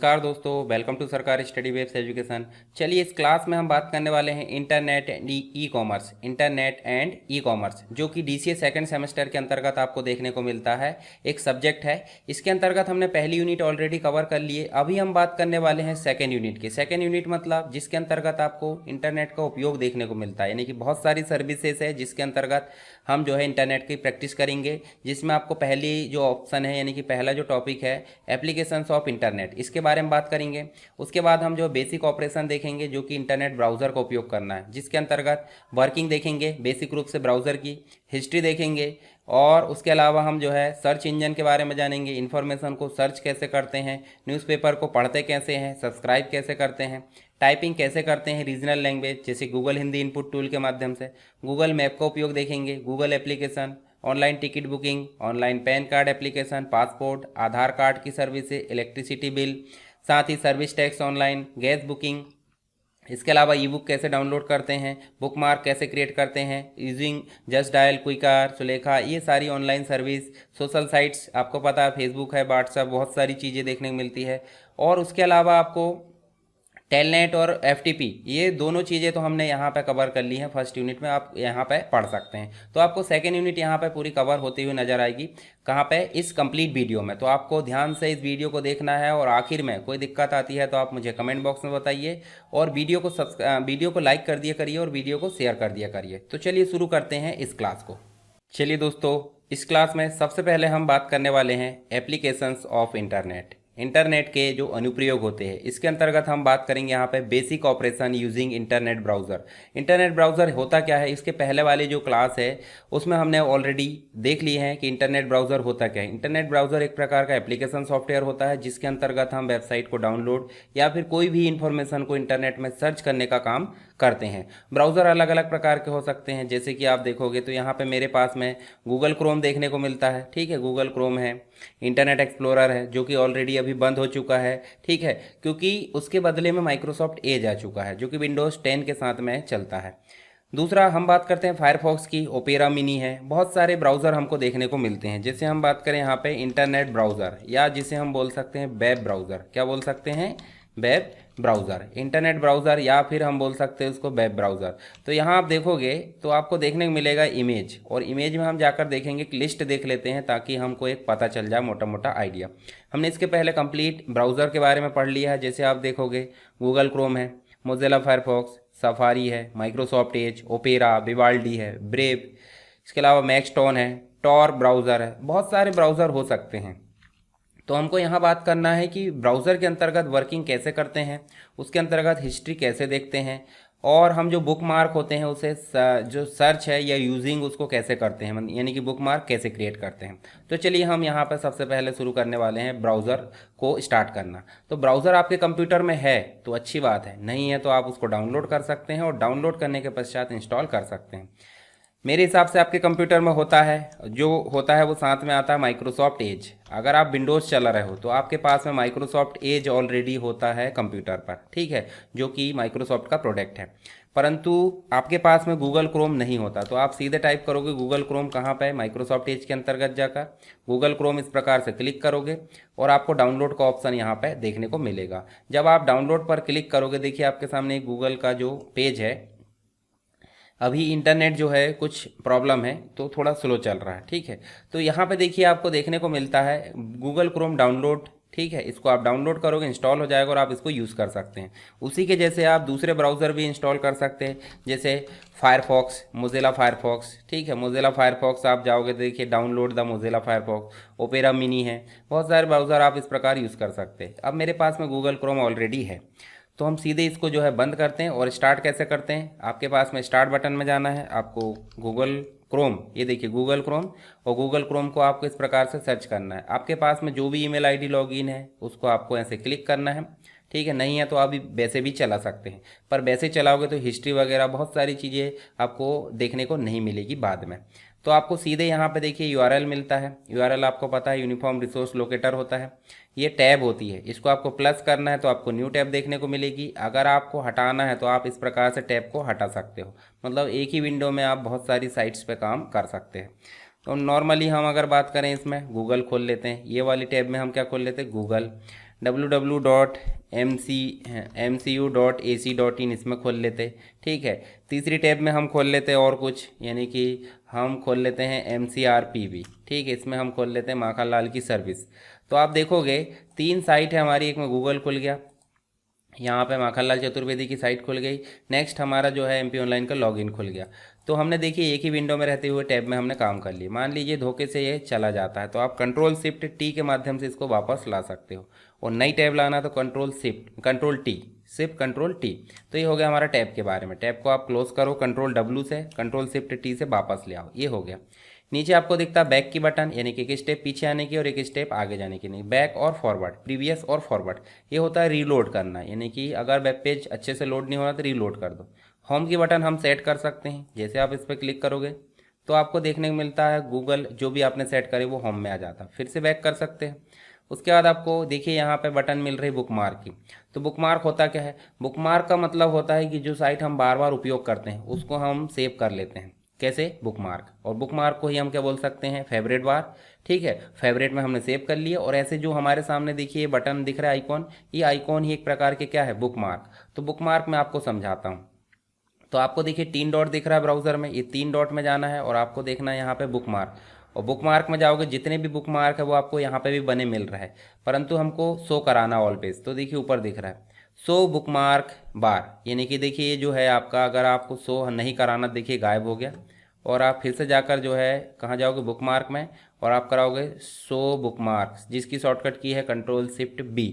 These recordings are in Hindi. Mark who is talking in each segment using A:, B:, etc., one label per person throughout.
A: नमस्कार दोस्तों, वेलकम टू सरकारी स्टडी वेब्स एजुकेशन। चलिए इस क्लास में हम बात करने वाले हैं internet and e commerce, internet and e commerce, जो कि डीसीए सेकंड सेमेस्टर के अंतर्गत आपको देखने को मिलता है। एक सब्जेक्ट है। इसके अंतर्गत हमने पहली यूनिट ऑलरेडी कवर कर लिए। अभी हम बात करने वाले हैं सेकेंड यूनिट की। सेकेंड यूनिट मतलब जिसके अंतर्गत आपको इंटरनेट का उपयोग देखने को मिलता है, यानी कि बहुत सारी सर्विसेज है जिसके अंतर्गत हम जो है इंटरनेट की प्रैक्टिस करेंगे। जिसमें आपको पहली जो ऑप्शन है, यानी कि पहला जो टॉपिक है एप्लीकेशंस ऑफ इंटरनेट, इसके बारे में बात करेंगे। उसके बाद हम जो बेसिक ऑपरेशन देखेंगे, जो कि इंटरनेट ब्राउज़र का उपयोग करना है, जिसके अंतर्गत वर्किंग देखेंगे बेसिक रूप से ब्राउज़र की, हिस्ट्री देखेंगे, और उसके अलावा हम जो है सर्च इंजन के बारे में जानेंगे, इन्फॉर्मेशन को सर्च कैसे करते हैं, न्यूज़पेपर को पढ़ते कैसे हैं, सब्सक्राइब कैसे करते हैं, टाइपिंग कैसे करते हैं रीजनल लैंग्वेज जैसे गूगल हिंदी इनपुट टूल के माध्यम से, गूगल मैप का उपयोग देखेंगे, Google application, online ticket booking, online PAN card application, passport, Aadhaar card की सर्विस, इलेक्ट्रिसिटी बिल, साथ ही service tax, online gas booking. इसके अलावा ई बुक कैसे डाउनलोड करते हैं, बुक मार्क कैसे क्रिएट करते हैं यूजिंग जस्ट डायल, क्विकार, सुलेखा, ये सारी ऑनलाइन सर्विस, सोशल साइट्स, आपको पता है फेसबुक है, व्हाट्सएप, बहुत सारी चीज़ें देखने को मिलती है। और उसके अलावा आपको टेलनेट और एफटीपी, ये दोनों चीज़ें तो हमने यहाँ पे कवर कर ली हैं फर्स्ट यूनिट में, आप यहाँ पे पढ़ सकते हैं। तो आपको सेकेंड यूनिट यहाँ पे पूरी कवर होती हुई नजर आएगी। कहाँ पे? इस कंप्लीट वीडियो में। तो आपको ध्यान से इस वीडियो को देखना है, और आखिर में कोई दिक्कत आती है तो आप मुझे कमेंट बॉक्स में बताइए, और वीडियो को लाइक कर दिया करिए और वीडियो को शेयर कर दिया करिए। तो चलिए शुरू करते हैं इस क्लास को। चलिए दोस्तों, इस क्लास में सबसे पहले हम बात करने वाले हैं एप्लीकेशंस ऑफ इंटरनेट, इंटरनेट के जो अनुप्रयोग होते हैं। इसके अंतर्गत हम बात करेंगे यहाँ पे basic operation using internet browser. Internet browser होता क्या है, इसके पहले वाली जो क्लास है उसमें हमने ऑलरेडी देख लिए हैं कि इंटरनेट ब्राउज़र होता क्या है। इंटरनेट ब्राउज़र एक प्रकार का एप्लीकेशन सॉफ्टवेयर होता है जिसके अंतर्गत हम वेबसाइट को डाउनलोड या फिर कोई भी इंफॉर्मेशन को इंटरनेट में सर्च करने का काम करते हैं। ब्राउज़र अलग अलग प्रकार के हो सकते हैं, जैसे कि आप देखोगे तो यहाँ पे मेरे पास में गूगल क्रोम देखने को मिलता है। ठीक है, गूगल क्रोम है, इंटरनेट एक्सप्लोरर है जो कि ऑलरेडी अभी बंद हो चुका है। ठीक है, क्योंकि उसके बदले में माइक्रोसॉफ्ट एज आ चुका है जो कि विंडोज़ 10 के साथ में चलता है। दूसरा हम बात करते हैं फायरफॉक्स की, ओपेरा मिनी है, बहुत सारे ब्राउज़र हमको देखने को मिलते हैं। जैसे हम बात करें यहाँ पे इंटरनेट ब्राउज़र, या जिसे हम बोल सकते हैं वेब ब्राउज़र। क्या बोल सकते हैं? वेब ब्राउज़र, इंटरनेट ब्राउज़र, या फिर हम बोल सकते हैं उसको वेब ब्राउज़र। तो यहाँ आप देखोगे तो आपको देखने को मिलेगा इमेज, और इमेज में हम जाकर देखेंगे, एक लिस्ट देख लेते हैं ताकि हमको एक पता चल जाए मोटा मोटा आइडिया। हमने इसके पहले कंप्लीट ब्राउज़र के बारे में पढ़ लिया है। जैसे आप देखोगे गूगल क्रोम है, मोज़िला फायरफॉक्स, सफारी है, माइक्रोसॉफ्ट एज, ओपेरा, विवाल्डी है, ब्रेव, इसके अलावा मैक्सटोन है, टॉर ब्राउज़र है, बहुत सारे ब्राउज़र हो सकते हैं। तो हमको यहाँ बात करना है कि ब्राउज़र के अंतर्गत वर्किंग कैसे करते हैं, उसके अंतर्गत हिस्ट्री कैसे देखते हैं, और हम जो बुक मार्क होते हैं उसे जो सर्च है या यूजिंग उसको कैसे करते हैं, यानी कि बुक मार्क कैसे क्रिएट करते हैं। तो चलिए हम यहाँ पर सबसे पहले शुरू करने वाले हैं ब्राउज़र को स्टार्ट करना। तो ब्राउज़र आपके कंप्यूटर में है तो अच्छी बात है, नहीं है तो आप उसको डाउनलोड कर सकते हैं, और डाउनलोड करने के पश्चात इंस्टॉल कर सकते हैं। मेरे हिसाब से आपके कंप्यूटर में होता है, जो होता है वो साथ में आता है माइक्रोसॉफ्ट एज। अगर आप विंडोज़ चला रहे हो तो आपके पास में माइक्रोसॉफ्ट एज ऑलरेडी होता है कंप्यूटर पर, ठीक है, जो कि माइक्रोसॉफ्ट का प्रोडक्ट है। परंतु आपके पास में गूगल क्रोम नहीं होता, तो आप सीधे टाइप करोगे गूगल क्रोम कहाँ पे? माइक्रोसॉफ्ट एज के अंतर्गत जाकर गूगल क्रोम इस प्रकार से क्लिक करोगे और आपको डाउनलोड का ऑप्शन यहाँ पे देखने को मिलेगा। जब आप डाउनलोड पर क्लिक करोगे, देखिए आपके सामने गूगल का जो पेज है, अभी इंटरनेट जो है कुछ प्रॉब्लम है तो थोड़ा स्लो चल रहा है। ठीक है, तो यहाँ पे देखिए आपको देखने को मिलता है गूगल क्रोम डाउनलोड। ठीक है, इसको आप डाउनलोड करोगे, इंस्टॉल हो जाएगा और आप इसको यूज़ कर सकते हैं। उसी के जैसे आप दूसरे ब्राउज़र भी इंस्टॉल कर सकते हैं, जैसे फायरफॉक्स, मोज़िला फायरफॉक्स। ठीक है, मोज़िला फायरफॉक्स आप जाओगे, देखिए download the Mozilla Firefox, opera mini है, बहुत सारे ब्राउज़र आप इस प्रकार यूज़ कर सकते हैं। अब मेरे पास में गूगल क्रोम ऑलरेडी है, तो हम सीधे इसको जो है बंद करते हैं। और स्टार्ट कैसे करते हैं? आपके पास में स्टार्ट बटन में जाना है, आपको गूगल क्रोम, ये देखिए गूगल क्रोम, और गूगल क्रोम को आपको इस प्रकार से सर्च करना है। आपके पास में जो भी ईमेल आईडी लॉगिन है उसको आपको ऐसे क्लिक करना है। ठीक है, नहीं है तो आप वैसे भी चला सकते हैं, पर वैसे चलाओगे तो हिस्ट्री वगैरह बहुत सारी चीज़ें आपको देखने को नहीं मिलेगी बाद में। तो आपको सीधे यहाँ पे देखिए यूआरएल मिलता है। यूआरएल आपको पता है यूनिफॉर्म रिसोर्स लोकेटर होता है, ये टैब होती है, इसको आपको प्लस करना है तो आपको न्यू टैब देखने को मिलेगी। अगर आपको हटाना है तो आप इस प्रकार से टैब को हटा सकते हो, मतलब एक ही विंडो में आप बहुत सारी साइट्स पे काम कर सकते हैं। तो नॉर्मली हम अगर बात करें इसमें गूगल खोल लेते हैं, ये वाली टैब में हम क्या खोल लेते हैं? गूगल। www.mcu.ac.in इसमें खोल लेते। ठीक है, तीसरी टैब में हम खोल लेते हैं और कुछ, यानी कि हम खोल लेते हैं MCRPB। ठीक है, इसमें हम खोल लेते हैं माखनलाल की सर्विस। तो आप देखोगे 3 साइट है हमारी, एक में गूगल खुल गया, यहाँ पे माखनलाल चतुर्वेदी की साइट खुल गई। नेक्स्ट हमारा जो है MP ऑनलाइन का लॉगिन खुल गया। तो हमने देखिए एक ही विंडो में रहते हुए टैब में हमने काम कर लिया। मान लीजिए धोखे से ये चला जाता है तो आप Ctrl+Shift+T के माध्यम से इसको वापस ला सकते हो, और नई टैब लाना तो Ctrl+T, सिर्फ Ctrl+T। तो ये हो गया हमारा टैब के बारे में। टैब को आप क्लोज करो Ctrl+W से, Ctrl+Shift+T से वापस ले आओ, ये हो गया। नीचे आपको दिखता है बैक की बटन, यानी कि एक स्टेप पीछे आने की और एक स्टेप आगे जाने की। नहीं, बैक और फॉरवर्ड, प्रीवियस और फॉरवर्ड, ये होता है रीलोड करना, यानी कि अगर वेब पेज अच्छे से लोड नहीं हो रहा तो रीलोड कर दो। होम की बटन हम सेट कर सकते हैं, जैसे आप इस पर क्लिक करोगे तो आपको देखने को मिलता है गूगल जो भी आपने सेट करे वो होम में आ जाता है। फिर से बैक कर सकते हैं। उसके बाद आपको देखिए यहाँ पे बटन मिल रही बुकमार्क की। तो बुकमार्क होता क्या है? बुकमार्क का मतलब होता है कि जो साइट हम बार बार उपयोग करते हैं उसको हम सेव कर लेते हैं। कैसे? बुकमार्क। और बुकमार्क को ही हम क्या बोल सकते हैं? फेवरेट बार। ठीक है, फेवरेट में हमने सेव कर लिया। और ऐसे जो हमारे सामने देखिए बटन दिख रहा है आइकॉन, ये आइकॉन ही एक प्रकार के क्या है? बुकमार्क। तो बुकमार्क मैं आपको समझाता हूँ। तो आपको देखिए 3 डॉट दिख रहा है ब्राउजर में, ये 3 डॉट में जाना है और आपको देखना है यहाँ पे बुकमार्क। और बुकमार्क में जाओगे, जितने भी बुकमार्क है वो आपको यहाँ पे भी बने मिल रहा है, परंतु हमको शो कराना ऑल पेज। तो देखिए ऊपर दिख रहा है शो बुकमार्क बार, यानी कि देखिए ये जो है आपका, अगर आपको शो नहीं कराना, देखिए गायब हो गया। और आप फिर से जाकर जो है कहाँ जाओगे? बुकमार्क में, और आप कराओगे शो बुकमार्क्स, जिसकी शॉर्टकट की है Ctrl+Shift+B।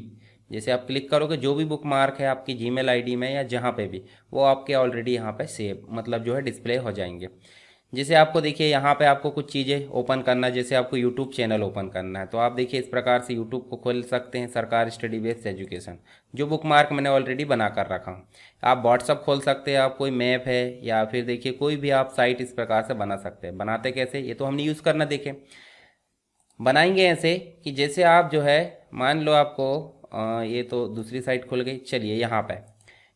A: जैसे आप क्लिक करोगे जो भी बुकमार्क है आपकी जीमेल आईडी में या जहाँ पे भी, वो आपके ऑलरेडी यहाँ पे सेव, मतलब जो है डिस्प्ले हो जाएंगे। जैसे आपको देखिए यहाँ पे आपको कुछ चीज़ें ओपन करना है, जैसे आपको यूट्यूब चैनल ओपन करना है तो आप देखिए इस प्रकार से यूट्यूब को खोल सकते हैं, सरकार स्टडी बेस्ड एजुकेशन, जो बुकमार्क मैंने ऑलरेडी बना कर रखा हूँ। आप व्हाट्सअप खोल सकते हैं, आप कोई मैप है या फिर देखिए कोई भी आप साइट इस प्रकार से बना सकते हैं। बनाते कैसे, ये तो हमने यूज़ करना देखें। बनाएंगे ऐसे कि जैसे आप जो है, मान लो आपको ये तो दूसरी साइट खुल गई। चलिए यहाँ पे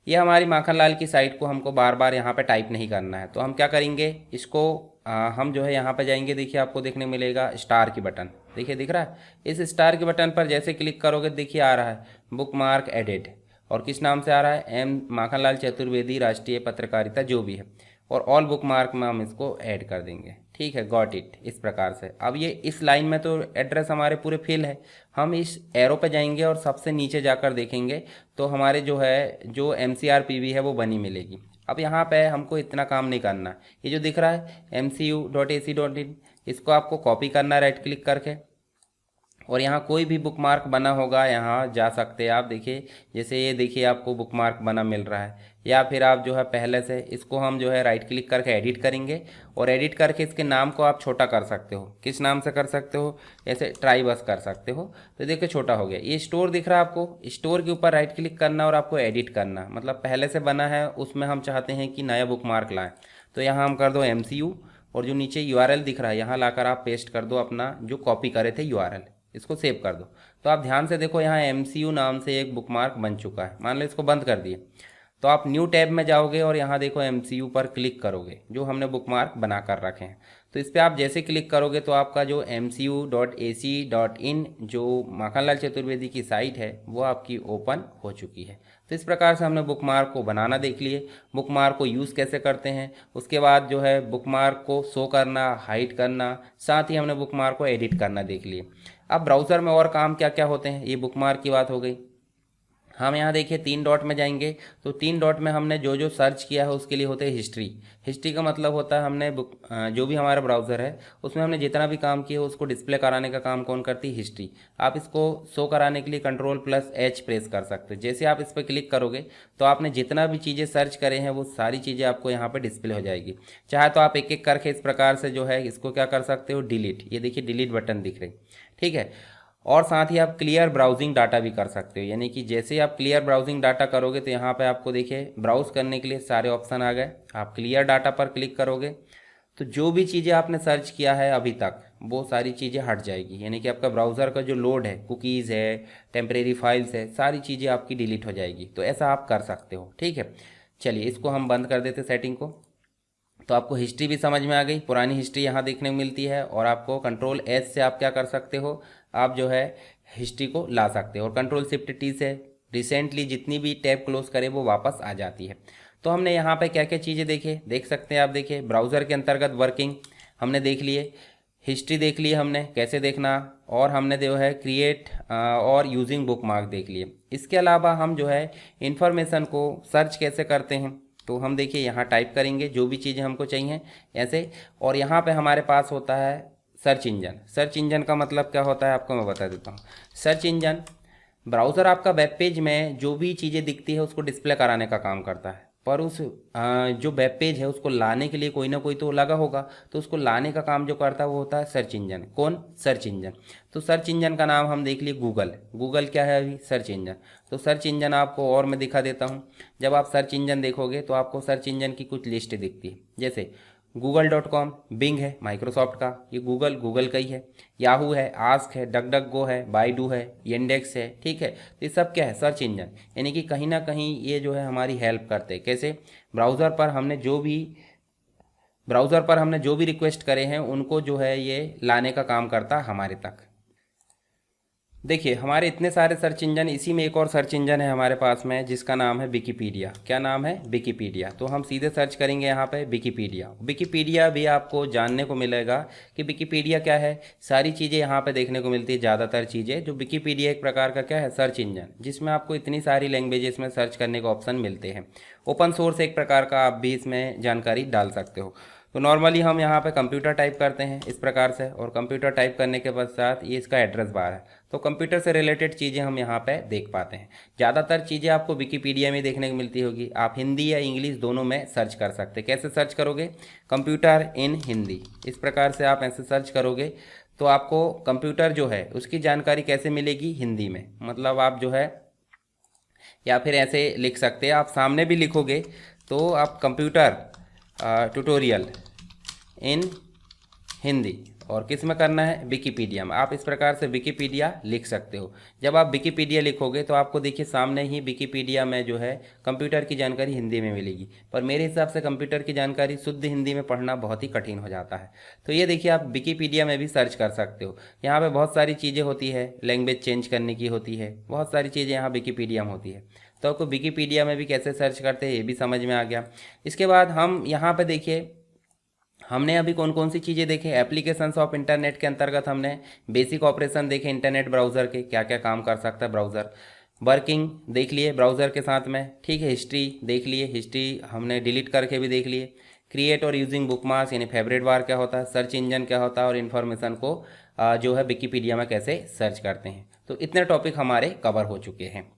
A: ये हमारी माखनलाल की साइट को हमको बार बार यहाँ पे टाइप नहीं करना है, तो हम क्या करेंगे, इसको हम जो है यहाँ पे जाएंगे। देखिए आपको देखने मिलेगा स्टार की बटन, देखिए दिख रहा है। इस स्टार के बटन पर जैसे क्लिक करोगे देखिए आ रहा है बुकमार्क एडिट, और किस नाम से आ रहा है? M माखनलाल चतुर्वेदी राष्ट्रीय पत्रकारिता, जो भी है। और ऑल बुकमार्क में हम इसको ऐड कर देंगे। ठीक है, गॉट इट। इस प्रकार से अब ये इस लाइन में तो एड्रेस हमारे पूरे फिल है। हम इस एरो पे जाएंगे और सबसे नीचे जाकर देखेंगे तो हमारे जो है, जो MCRPB है वो बनी मिलेगी। अब यहाँ पे हमको इतना काम नहीं करना। ये जो दिख रहा है MCU.AC.in, इसको आपको कॉपी करना है राइट क्लिक करके, और यहाँ कोई भी बुकमार्क बना होगा यहाँ जा सकते हैं आप। देखिए जैसे ये देखिए आपको बुकमार्क बना मिल रहा है, या फिर आप जो है पहले से इसको हम जो है राइट क्लिक करके एडिट करेंगे, और एडिट करके इसके नाम को आप छोटा कर सकते हो। किस नाम से कर सकते हो? ऐसे ट्राई बस कर सकते हो। तो देखिए छोटा हो गया। ये स्टोर दिख रहा है आपको, स्टोर के ऊपर राइट क्लिक करना और आपको एडिट करना, मतलब पहले से बना है उसमें हम चाहते हैं कि नया बुकमार्क लाएँ। तो यहाँ हम कर दो MCU, और जो नीचे URL दिख रहा है यहाँ लाकर आप पेस्ट कर दो अपना जो कॉपी करे थे URL, इसको सेव कर दो। तो आप ध्यान से देखो यहाँ MCU नाम से एक बुकमार्क बन चुका है। मान लो इसको बंद कर दिए तो आप न्यू टैब में जाओगे और यहाँ देखो MCU पर क्लिक करोगे, जो हमने बुकमार्क बना कर रखे हैं। तो इस पर आप जैसे क्लिक करोगे तो आपका जो MCU.AC.in जो माखनलाल चतुर्वेदी की साइट है वो आपकी ओपन हो चुकी है। तो इस प्रकार से हमने बुकमार्क को बनाना देख लिए, बुकमार्क को यूज़ कैसे करते हैं, उसके बाद जो है बुकमार्क को शो करना, हाइड करना, साथ ही हमने बुकमार्क को एडिट करना देख लिए। अब ब्राउज़र में और काम क्या क्या होते हैं, ये बुकमार्क की बात हो गई। हम यहाँ देखिए 3 डॉट में जाएंगे तो 3 डॉट में हमने जो जो सर्च किया है उसके लिए होते हैं हिस्ट्री। हिस्ट्री का मतलब होता है हमने जो भी हमारा ब्राउज़र है उसमें हमने जितना भी काम किया है उसको डिस्प्ले कराने का काम कौन करती है? हिस्ट्री। आप इसको शो कराने के लिए Ctrl+H प्रेस कर सकते हो। जैसे आप इस पर क्लिक करोगे तो आपने जितना भी चीज़ें सर्च करे हैं वो सारी चीज़ें आपको यहाँ पर डिस्प्ले हो जाएगी। चाहे तो आप एक एक करके इस प्रकार से जो है इसको क्या कर सकते हो? डिलीट। ये देखिए डिलीट बटन दिख रही, ठीक है। और साथ ही आप क्लियर ब्राउजिंग डाटा भी कर सकते हो, यानी कि जैसे आप क्लियर ब्राउजिंग डाटा करोगे तो यहाँ पे आपको देखिए ब्राउज करने के लिए सारे ऑप्शन आ गए। आप क्लियर डाटा पर क्लिक करोगे तो जो भी चीज़ें आपने सर्च किया है अभी तक वो सारी चीज़ें हट जाएगी, यानी कि आपका ब्राउज़र का जो लोड है, कुकीज़ है, टेम्परेरी फाइल्स है, सारी चीज़ें आपकी डिलीट हो जाएगी। तो ऐसा आप कर सकते हो, ठीक है। चलिए इसको हम बंद कर देते सेटिंग को। तो आपको हिस्ट्री भी समझ में आ गई, पुरानी हिस्ट्री यहाँ देखने को मिलती है। और आपको Ctrl+S से आप क्या कर सकते हो, आप जो है हिस्ट्री को ला सकते हैं। और कंट्रोल शिफ्ट टी से रिसेंटली जितनी भी टैब क्लोज करे वो वापस आ जाती है। तो हमने यहाँ पे क्या क्या चीज़ें देख सकते हैं आप। देखिए ब्राउज़र के अंतर्गत वर्किंग हमने देख लिए, हिस्ट्री देख ली हमने कैसे देखना, और हमने जो है क्रिएट और यूजिंग बुक मार्क देख लिए। इसके अलावा हम जो है इंफॉर्मेशन को सर्च कैसे करते हैं, तो हम देखिए यहाँ टाइप करेंगे जो भी चीज़ें हमको चाहिए ऐसे, और यहाँ पे हमारे पास होता है सर्च इंजन। सर्च इंजन का मतलब क्या होता है आपको मैं बता देता हूँ। सर्च इंजन ब्राउज़र आपका वेब पेज में जो भी चीज़ें दिखती है उसको डिस्प्ले कराने का काम करता है, पर उस जो वेब पेज है उसको लाने के लिए कोई ना कोई तो लगा होगा, तो उसको लाने का काम जो करता है वो होता है सर्च इंजन। कौन? Search engine. तो सर्च इंजन का नाम हम देख लिए गूगल। गूगल क्या है अभी? Search engine. तो सर्च इंजन आपको और मैं दिखा देता हूँ। जब आप सर्च इंजन देखोगे तो आपको सर्च इंजन की कुछ लिस्ट दिखती है, जैसे google.com बिंग है माइक्रोसॉफ्ट का, ये गूगल का ही है। याहू है, आस्क है, डक डक गो है, बाइडू है, येंडेक्स है, ठीक है। तो ये सब क्या है? Search engine. यानी कि कहीं ना कहीं ये जो है हमारी हेल्प करते हैं। कैसे? ब्राउज़र पर हमने जो भी रिक्वेस्ट करे हैं उनको जो है ये लाने का काम करता है हमारे तक। देखिए हमारे इतने सारे सर्च इंजन, इसी में एक और सर्च इंजन है हमारे पास में जिसका नाम है विकिपीडिया। क्या नाम है? विकिपीडिया। तो हम सीधे सर्च करेंगे यहाँ पे विकिपीडिया। विकिपीडिया भी आपको जानने को मिलेगा कि विकिपीडिया क्या है। सारी चीज़ें यहाँ पे देखने को मिलती है, ज़्यादातर चीज़ें। जो विकिपीडिया एक प्रकार का क्या है? सर्च इंजन, जिसमें आपको इतनी सारी लैंग्वेजेस में सर्च करने का ऑप्शन मिलते हैं। ओपन सोर्स एक प्रकार का, आप भी इसमें जानकारी डाल सकते हो। तो नॉर्मली हम यहाँ पे कंप्यूटर टाइप करते हैं इस प्रकार से, और कंप्यूटर टाइप करने के पश्चात ये इसका एड्रेस बार है। तो कंप्यूटर से रिलेटेड चीज़ें हम यहाँ पे देख पाते हैं। ज़्यादातर चीज़ें आपको विकिपीडिया में देखने को मिलती होगी। आप हिंदी या इंग्लिश दोनों में सर्च कर सकते हैं। कैसे सर्च करोगे? कंप्यूटर इन हिंदी, इस प्रकार से आप ऐसे सर्च करोगे तो आपको कंप्यूटर जो है उसकी जानकारी कैसे मिलेगी? हिंदी में। मतलब आप जो है, या फिर ऐसे लिख सकते हैं, आप सामने भी लिखोगे तो आप कंप्यूटर ट्यूटोरियल इन हिंदी, और किस में करना है? विकिपीडिया में। आप इस प्रकार से विकिपीडिया लिख सकते हो। जब आप विकिपीडिया लिखोगे तो आपको देखिए सामने ही विकिपीडिया में जो है कंप्यूटर की जानकारी हिंदी में मिलेगी, पर मेरे हिसाब से कंप्यूटर की जानकारी शुद्ध हिंदी में पढ़ना बहुत ही कठिन हो जाता है। तो ये देखिए आप विकिपीडिया में भी सर्च कर सकते हो। यहाँ पर बहुत सारी चीज़ें होती है, लैंग्वेज चेंज करने की होती है, बहुत सारी चीज़ें यहाँ विकिपीडिया में होती है। तो आपको विकिपीडिया में भी कैसे सर्च करते हैं ये भी समझ में आ गया। इसके बाद हम यहाँ पे देखिए हमने अभी कौन कौन सी चीज़ें देखे। एप्लीकेशंस ऑफ इंटरनेट के अंतर्गत हमने बेसिक ऑपरेशन देखे इंटरनेट ब्राउज़र के, क्या क्या काम कर सकता है ब्राउज़र। वर्किंग देख लिए ब्राउज़र के साथ में, ठीक है। हिस्ट्री देख लिए, हिस्ट्री हमने डिलीट करके भी देख लिए। क्रिएट और यूजिंग बुकमार्क्स यानी फेवरेट बार क्या होता है, सर्च इंजन क्या होता है, और इन्फॉर्मेशन को जो है विकिपीडिया में कैसे सर्च करते हैं। तो इतने टॉपिक हमारे कवर हो चुके हैं।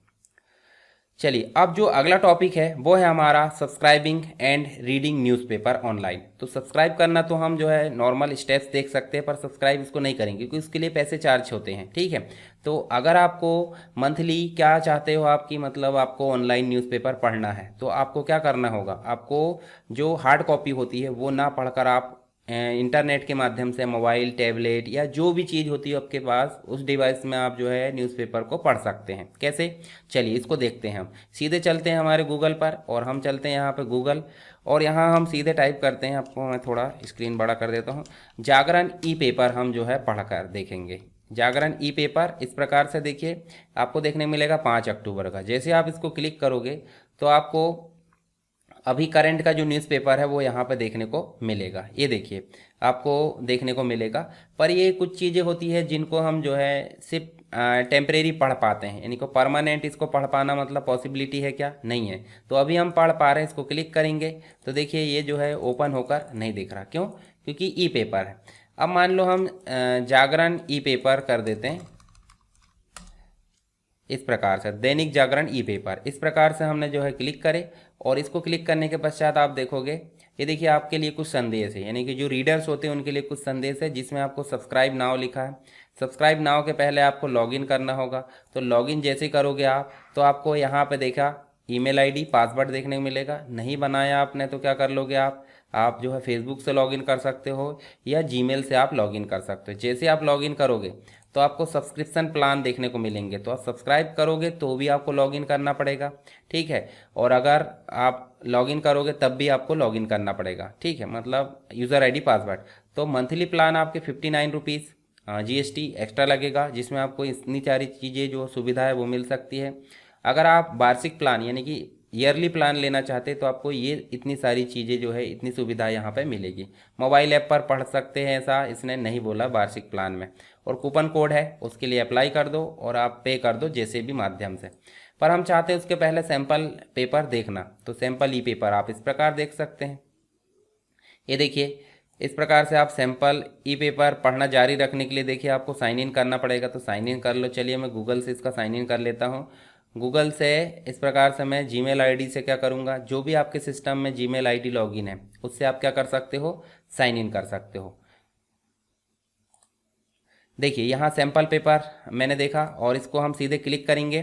A: चलिए अब जो अगला टॉपिक है वो है हमारा subscribing and reading newspaper online. तो सब्सक्राइब करना तो हम जो है नॉर्मल स्टेप्स देख सकते हैं, पर सब्सक्राइब इसको नहीं करेंगे क्योंकि उसके लिए पैसे चार्ज होते हैं, ठीक है। तो अगर आपको मंथली क्या चाहते हो आपकी, मतलब आपको ऑनलाइन न्यूज़पेपर पढ़ना है, तो आपको क्या करना होगा, आपको जो हार्ड कॉपी होती है वो ना पढ़कर आप इंटरनेट के माध्यम से मोबाइल, टैबलेट या जो भी चीज़ होती है आपके पास उस डिवाइस में आप जो है न्यूज़पेपर को पढ़ सकते हैं। कैसे? चलिए इसको देखते हैं। हम सीधे चलते हैं हमारे गूगल पर, और हम चलते हैं यहाँ पे गूगल, और यहाँ हम सीधे टाइप करते हैं। आपको मैं थोड़ा स्क्रीन बड़ा कर देता हूँ। जागरण ई पेपर हम जो है पढ़ कर देखेंगे। जागरण ई पेपर इस प्रकार से देखिए आपको देखने मिलेगा 5 अक्टूबर का। जैसे आप इसको क्लिक करोगे तो आपको अभी करंट का जो न्यूज़पेपर है वो यहाँ पे देखने को मिलेगा। ये देखिए आपको देखने को मिलेगा, पर ये कुछ चीज़ें होती है जिनको हम जो है सिर्फ टेम्परेरी पढ़ पाते हैं, यानी को परमानेंट इसको पढ़ पाना मतलब पॉसिबिलिटी है क्या? नहीं है। तो अभी हम पढ़ पा रहे हैं, इसको क्लिक करेंगे तो देखिए ये जो है ओपन होकर नहीं दिख रहा। क्यों? क्योंकि ई पेपर है। अब मान लो हम जागरण ई पेपर कर देते हैं इस प्रकार से, दैनिक जागरण ई पेपर, इस प्रकार से हमने जो है क्लिक करे, और इसको क्लिक करने के पश्चात आप देखोगे ये देखिए आपके लिए कुछ संदेश है, यानी कि जो रीडर्स होते हैं उनके लिए कुछ संदेश है, जिसमें आपको सब्सक्राइब नाउ लिखा है। सब्सक्राइब नाउ के पहले आपको लॉगिन करना होगा। तो लॉगिन जैसे करोगे आप तो आपको यहाँ पे देखा ईमेल आईडी, पासवर्ड देखने को मिलेगा। नहीं बनाया आपने तो क्या कर लोगे आप जो है फेसबुक से लॉगिन कर सकते हो या जीमेल से आप लॉगिन कर सकते हो। जैसे आप लॉगिन करोगे तो आपको सब्सक्रिप्शन प्लान देखने को मिलेंगे, तो आप सब्सक्राइब करोगे तो भी आपको लॉगिन करना पड़ेगा, ठीक है। और अगर आप लॉगिन करोगे तब भी आपको लॉगिन करना पड़ेगा, ठीक है, मतलब यूज़र आईडी पासवर्ड। तो मंथली प्लान आपके 59 रुपीज़ GST एक्स्ट्रा लगेगा, जिसमें आपको इतनी सारी चीज़ें जो सुविधा है वो मिल सकती है। अगर आप वार्षिक प्लान यानी कि ईयरली प्लान लेना चाहते हैं तो आपको ये इतनी सारी चीज़ें जो है, इतनी सुविधा यहाँ पे मिलेगी। मोबाइल ऐप पर पढ़ सकते हैं, ऐसा इसने नहीं बोला वार्षिक प्लान में। और कूपन कोड है, उसके लिए अप्लाई कर दो और आप पे कर दो जैसे भी माध्यम से। पर हम चाहते हैं उसके पहले सैंपल पेपर देखना, तो सैंपल ई पेपर आप इस प्रकार देख सकते हैं। ये देखिए, इस प्रकार से आप सैंपल ई पेपर पढ़ना जारी रखने के लिए देखिए आपको साइन इन करना पड़ेगा, तो साइन इन कर लो। चलिए मैं गूगल से इसका साइन इन कर लेता हूँ। गूगल से इस प्रकार से मैं जीमेल आईडी से क्या करूँगा, जो भी आपके सिस्टम में जीमेल आईडी लॉगिन है उससे आप क्या कर सकते हो, साइन इन कर सकते हो। देखिए यहाँ सैंपल पेपर मैंने देखा और इसको हम सीधे क्लिक करेंगे।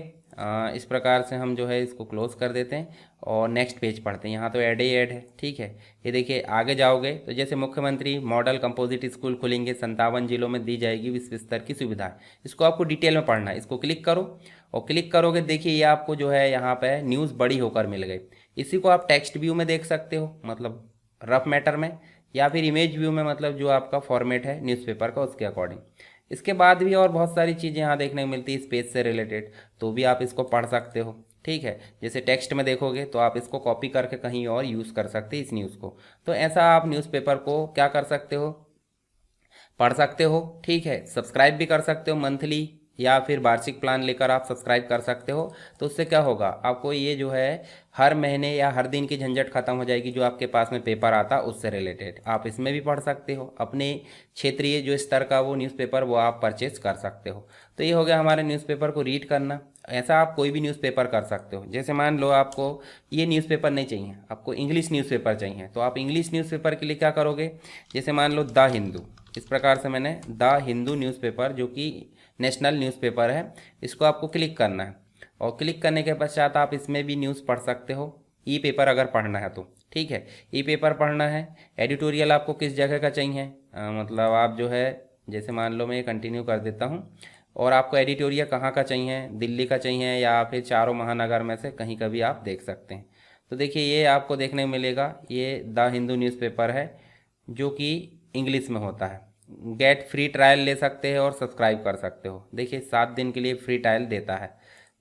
A: इस प्रकार से हम जो है इसको क्लोज कर देते हैं और नेक्स्ट पेज पढ़ते हैं। यहाँ तो ऐड ही ऐड है, ठीक है। ये देखिए आगे जाओगे तो जैसे मुख्यमंत्री मॉडल कंपोजिट स्कूल खुलेंगे, 57 जिलों में दी जाएगी विश्व स्तर की सुविधा। इसको आपको डिटेल में पढ़ना है, इसको क्लिक करो और क्लिक करोगे देखिए ये आपको जो है यहाँ पे न्यूज़ बड़ी होकर मिल गई। इसी को आप टेक्स्ट व्यू में देख सकते हो, मतलब रफ मैटर में, या फिर इमेज व्यू में, मतलब जो आपका फॉर्मेट है न्यूज़पेपर का उसके अकॉर्डिंग। इसके बाद भी और बहुत सारी चीज़ें यहाँ देखने को मिलती है इस पेज से रिलेटेड, तो भी आप इसको पढ़ सकते हो, ठीक है। जैसे टेक्स्ट में देखोगे तो आप इसको कॉपी करके कहीं और यूज़ कर सकते हैं इस न्यूज़ को। तो ऐसा आप न्यूज़पेपर को क्या कर सकते हो, पढ़ सकते हो, ठीक है। सब्सक्राइब भी कर सकते हो मंथली, या फिर वार्षिक प्लान लेकर आप सब्सक्राइब कर सकते हो। तो उससे क्या होगा, आपको ये जो है हर महीने या हर दिन की झंझट खत्म हो जाएगी, जो आपके पास में पेपर आता उससे रिलेटेड आप इसमें भी पढ़ सकते हो। अपने क्षेत्रीय जो स्तर का वो न्यूज़पेपर वो आप परचेज कर सकते हो। तो ये हो गया हमारे न्यूज़पेपर को रीड करना। ऐसा आप कोई भी न्यूज़पेपर कर सकते हो। जैसे मान लो आपको ये न्यूज़पेपर नहीं चाहिए, आपको इंग्लिश न्यूज़पेपर चाहिए, तो आप इंग्लिश न्यूज़पेपर के लिए क्या करोगे, जैसे मान लो द हिंदू, इस प्रकार से मैंने द हिंदू न्यूज़पेपर जो कि नेशनल न्यूज़पेपर है, इसको आपको क्लिक करना है। और क्लिक करने के पश्चात आप इसमें भी न्यूज़ पढ़ सकते हो, ई पेपर अगर पढ़ना है तो, ठीक है। ई पेपर पढ़ना है। एडिटोरियल आपको किस जगह का चाहिए, मतलब आप जो है, जैसे मान लो मैं ये कंटिन्यू कर देता हूँ, और आपको एडिटोरियल कहाँ का चाहिए, दिल्ली का चाहिए या फिर चारों महानगर में से कहीं का भी आप देख सकते हैं। तो देखिए ये आपको देखने को मिलेगा, ये द हिंदू न्यूज़पेपर है जो कि इंग्लिश में होता है। गेट फ्री ट्रायल ले सकते हैं और सब्सक्राइब कर सकते हो। देखिए 7 दिन के लिए फ्री ट्रायल देता है।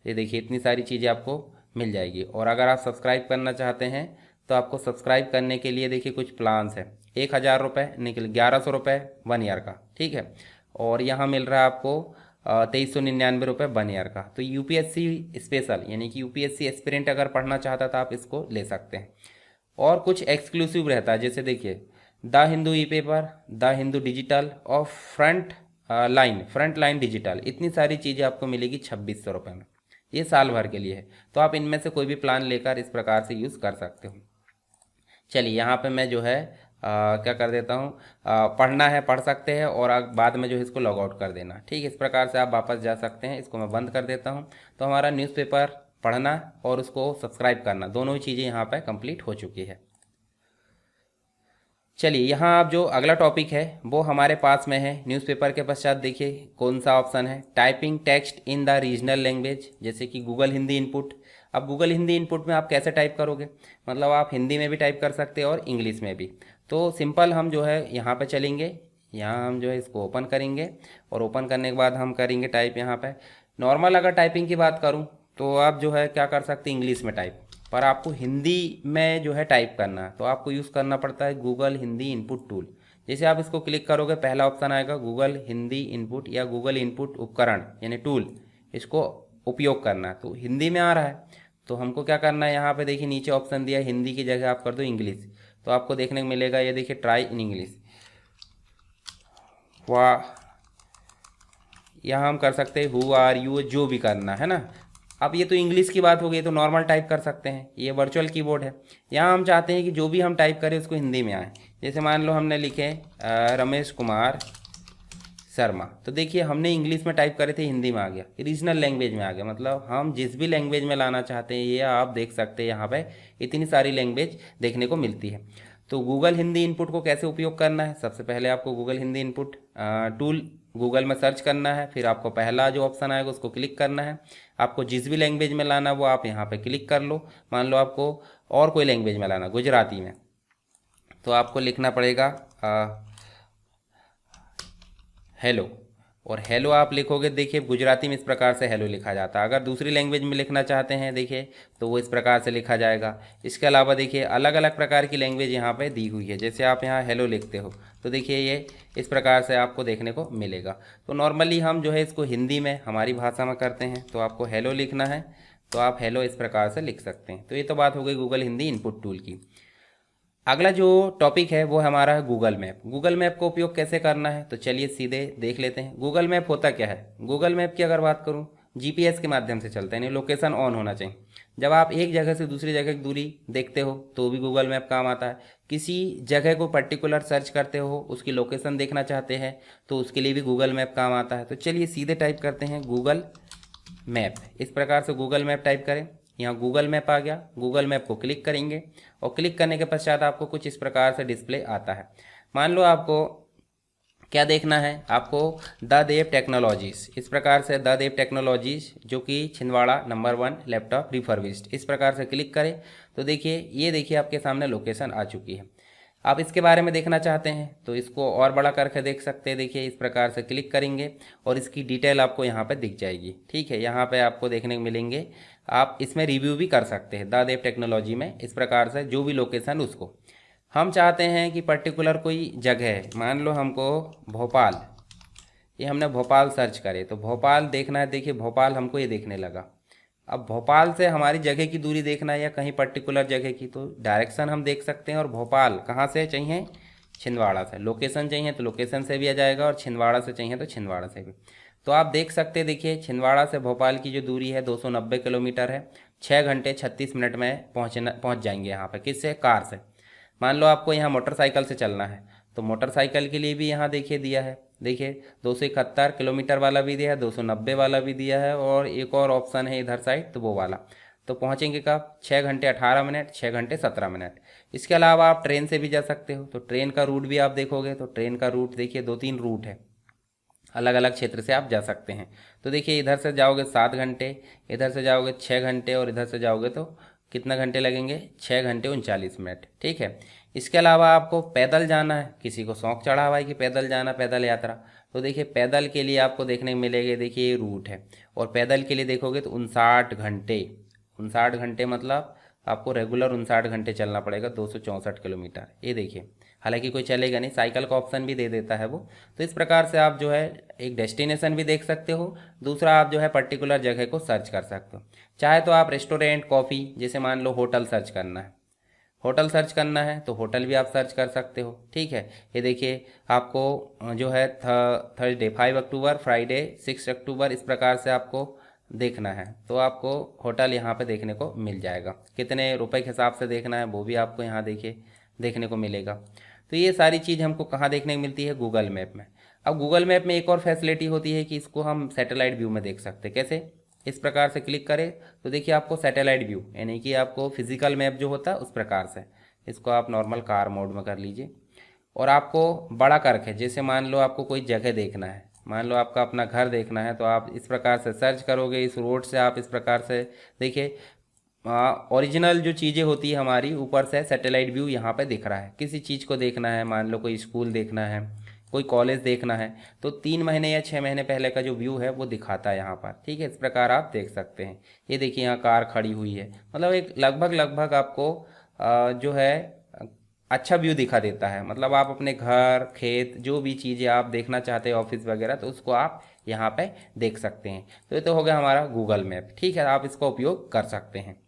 A: ये देखिए इतनी सारी चीज़ें आपको मिल जाएगी। और अगर आप सब्सक्राइब करना चाहते हैं तो आपको सब्सक्राइब करने के लिए देखिए कुछ प्लान्स है। 1000 रुपये निकल 1100 रुपये 1 ईयर का, ठीक है। और यहाँ मिल रहा है आपको 2399 रुपये 1 ईयर का। तो यूपीएससी स्पेशल यानी कि यूपीएससी एस्पिरेंट अगर पढ़ना चाहता था आप इसको ले सकते हैं। और कुछ एक्सक्लूसिव रहता है, जैसे देखिए the Hindu E paper, the Hindu digital और फ्रंट लाइन डिजिटल, इतनी सारी चीज़ें आपको मिलेगी 2600 रुपये में। ये साल भर के लिए है। तो आप इनमें से कोई भी प्लान लेकर इस प्रकार से यूज़ कर सकते हो। चलिए यहाँ पे मैं जो है क्या कर देता हूँ, पढ़ना है पढ़ सकते हैं और बाद में जो है इसको लॉग आउट कर देना, ठीक है। इस प्रकार से आप वापस जा सकते हैं। इसको मैं बंद कर देता हूँ। तो हमारा न्यूज़पेपर पढ़ना और उसको सब्सक्राइब करना, दोनों ही चीज़ें यहाँ पर कंप्लीट हो चुकी है। चलिए यहाँ आप जो अगला टॉपिक है वो हमारे पास में है। न्यूज़पेपर के पश्चात देखिए कौन सा ऑप्शन है, typing text in the regional language, जैसे कि गूगल हिंदी इनपुट। अब गूगल हिंदी इनपुट में आप कैसे टाइप करोगे, मतलब आप हिंदी में भी टाइप कर सकते हैं और इंग्लिश में भी। तो सिंपल हम जो है यहाँ पे चलेंगे, यहाँ हम जो है इसको ओपन करेंगे और ओपन करने के बाद हम करेंगे टाइप यहाँ पे। नॉर्मल अगर टाइपिंग की बात करूँ तो आप जो है क्या कर सकते हैं, इंग्लिश में टाइप, पर आपको हिंदी में जो है टाइप करना है तो आपको यूज़ करना पड़ता है गूगल हिंदी इनपुट टूल। जैसे आप इसको क्लिक करोगे पहला ऑप्शन आएगा गूगल हिंदी इनपुट या गूगल इनपुट उपकरण यानी टूल, इसको उपयोग करना है। तो हिंदी में आ रहा है तो हमको क्या करना है, यहाँ पे देखिए नीचे ऑप्शन दिया है हिंदी की जगह आप कर दो इंग्लिश। तो आपको देखने को मिलेगा ये देखिए ट्राई इन इंग्लिश, वाह, यहाँ हम कर सकते हैं हु आर यू, जो भी करना है ना। अब ये तो इंग्लिश की बात हो गई, तो नॉर्मल टाइप कर सकते हैं, ये वर्चुअल कीबोर्ड है। यहाँ हम चाहते हैं कि जो भी हम टाइप करें उसको हिंदी में आए। जैसे मान लो हमने लिखे रमेश कुमार शर्मा, तो देखिए हमने इंग्लिश में टाइप करे थे, हिंदी में आ गया, रीजनल लैंग्वेज में आ गया। मतलब हम जिस भी लैंग्वेज में लाना चाहते हैं, ये आप देख सकते हैं यहाँ पे इतनी सारी लैंग्वेज देखने को मिलती है। तो गूगल हिंदी इनपुट को कैसे उपयोग करना है, सबसे पहले आपको Google Hindi input tool Google में सर्च करना है। फिर आपको पहला जो ऑप्शन आएगा उसको क्लिक करना है। आपको जिस भी लैंग्वेज में लाना वो आप यहाँ पे क्लिक कर लो। मान लो आपको और कोई लैंग्वेज में लाना, गुजराती में, तो आपको लिखना पड़ेगा हेलो, और हेलो आप लिखोगे, देखिए गुजराती में इस प्रकार से हेलो लिखा जाता है। अगर दूसरी लैंग्वेज में लिखना चाहते हैं देखिए तो वो इस प्रकार से लिखा जाएगा। इसके अलावा देखिए अलग अलग प्रकार की लैंग्वेज यहाँ पे दी हुई है। जैसे आप यहाँ हेलो लिखते हो तो देखिए ये इस प्रकार से आपको देखने को मिलेगा। तो नॉर्मली हम जो है इसको हिंदी में हमारी भाषा में करते हैं, तो आपको हेलो लिखना है तो आप हेलो इस प्रकार से लिख सकते हैं। तो ये तो बात हो गई गूगल हिंदी इनपुट टूल की। अगला जो टॉपिक है वो हमारा है गूगल मैप। गूगल मैप का उपयोग कैसे करना है तो चलिए सीधे देख लेते हैं। गूगल मैप होता क्या है? गूगल मैप की अगर बात करूं, जीपीएस के माध्यम से चलता है, यानी लोकेशन ऑन होना चाहिए। जब आप एक जगह से दूसरी जगह की दूरी देखते हो तो भी गूगल मैप काम आता है। किसी जगह को पर्टिकुलर सर्च करते हो, उसकी लोकेशन देखना चाहते हैं तो उसके लिए भी गूगल मैप काम आता है। तो चलिए सीधे टाइप करते हैं गूगल मैप। इस प्रकार से गूगल मैप टाइप करें, यहाँ गूगल मैप आ गया। गूगल मैप को क्लिक करेंगे और क्लिक करने के पश्चात आपको कुछ इस प्रकार से डिस्प्ले आता है। मान लो आपको क्या देखना है, आपको द देव टेक्नोलॉजीज, इस प्रकार से द देव टेक्नोलॉजीज जो कि छिंदवाड़ा नंबर 1 लैपटॉप रिफर्बिश्ड, इस प्रकार से क्लिक करें तो देखिए ये देखिए आपके सामने लोकेशन आ चुकी है। आप इसके बारे में देखना चाहते हैं तो इसको और बड़ा करके देख सकते हैं। देखिए इस प्रकार से क्लिक करेंगे और इसकी डिटेल आपको यहाँ पे दिख जाएगी। ठीक है, यहाँ पे आपको देखने को मिलेंगे। आप इसमें रिव्यू भी कर सकते हैं द देव टेक्नोलॉजी में। इस प्रकार से जो भी लोकेशन उसको हम चाहते हैं कि पर्टिकुलर कोई जगह है, मान लो हमको भोपाल, ये हमने भोपाल सर्च करे तो भोपाल देखना है। देखिए भोपाल हमको ये देखने लगा। अब भोपाल से हमारी जगह की दूरी देखना है या कहीं पर्टिकुलर जगह की, तो डायरेक्शन हम देख सकते हैं। और भोपाल कहाँ से चाहिए? छिंदवाड़ा से। लोकेशन चाहिए तो लोकेशन से भी आ जाएगा और छिंदवाड़ा से चाहिए तो छिंदवाड़ा से भी। तो आप देख सकते हैं, देखिए छिंदवाड़ा से भोपाल की जो दूरी है 290 किलोमीटर है। 6 घंटे 36 मिनट में पहुँच जाएंगे यहाँ पर। किससे? कार से। मान लो आपको यहाँ मोटरसाइकिल से चलना है तो मोटरसाइकिल के लिए भी यहाँ देखिए दिया है। देखिए 271 किलोमीटर वाला भी दिया है, 290 वाला भी दिया है और एक और ऑप्शन है इधर साइड तो वो वाला। तो पहुँचेंगे कब? 6 घंटे 18 मिनट, 6 घंटे 17 मिनट। इसके अलावा आप ट्रेन से भी जा सकते हो। तो ट्रेन का रूट भी आप देखोगे तो ट्रेन का रूट देखिए 2-3 रूट है, अलग अलग क्षेत्र से आप जा सकते हैं। तो देखिए इधर से जाओगे 7 घंटे, इधर से जाओगे 6 घंटे और इधर से जाओगे तो कितना घंटे लगेंगे? 6 घंटे 39 मिनट। ठीक है, इसके अलावा आपको पैदल जाना है, किसी को शौक चढ़ा हुआ है कि पैदल जाना, पैदल यात्रा, तो देखिए पैदल के लिए आपको देखने को मिलेगा। देखिए ये रूट है और पैदल के लिए देखोगे तो 59 घंटे। 59 घंटे मतलब आपको रेगुलर 59 घंटे चलना पड़ेगा, 264 किलोमीटर। ये देखिए, हालांकि कोई चलेगा नहीं, साइकिल का ऑप्शन भी दे देता है वो। तो इस प्रकार से आप जो है एक डेस्टिनेशन भी देख सकते हो, दूसरा आप जो है पर्टिकुलर जगह को सर्च कर सकते हो। चाहे तो आप रेस्टोरेंट, कॉफ़ी, जैसे मान लो होटल सर्च करना है, होटल सर्च करना है तो होटल भी आप सर्च कर सकते हो। ठीक है, ये देखिए आपको जो है थर्सडे 5 अक्टूबर, फ्राइडे 6 अक्टूबर, इस प्रकार से आपको देखना है तो आपको होटल यहाँ पे देखने को मिल जाएगा। कितने रुपए के हिसाब से देखना है वो भी आपको यहाँ देखिए देखने को मिलेगा। तो ये सारी चीज़ हमको कहाँ देखने को मिलती है? गूगल मैप में। अब गूगल मैप में एक और फैसिलिटी होती है कि इसको हम सैटेलाइट व्यू में देख सकते हैं। कैसे? इस प्रकार से क्लिक करें तो देखिए आपको सैटेलाइट व्यू, यानी कि आपको फिजिकल मैप जो होता है उस प्रकार से, इसको आप नॉर्मल कार मोड में कर लीजिए और आपको बड़ा करके, जैसे मान लो आपको कोई जगह देखना है, मान लो आपका अपना घर देखना है तो आप इस प्रकार से सर्च करोगे। इस रोड से आप इस प्रकार से देखिए ओरिजिनल जो चीज़ें होती है हमारी, ऊपर से सैटेलाइट व्यू यहाँ पे दिख रहा है। किसी चीज़ को देखना है, मान लो कोई स्कूल देखना है, कोई कॉलेज देखना है, तो 3 महीने या 6 महीने पहले का जो व्यू है वो दिखाता है यहाँ पर। ठीक है, इस प्रकार आप देख सकते हैं। ये देखिए यहाँ कार खड़ी हुई है, मतलब एक लगभग आपको जो है अच्छा व्यू दिखा देता है। मतलब आप अपने घर, खेत, जो भी चीज़ें आप देखना चाहते हैं, ऑफिस वगैरह, तो उसको आप यहाँ पे देख सकते हैं। तो ये तो हो गया हमारा गूगल मैप। ठीक है, आप इसका उपयोग कर सकते हैं।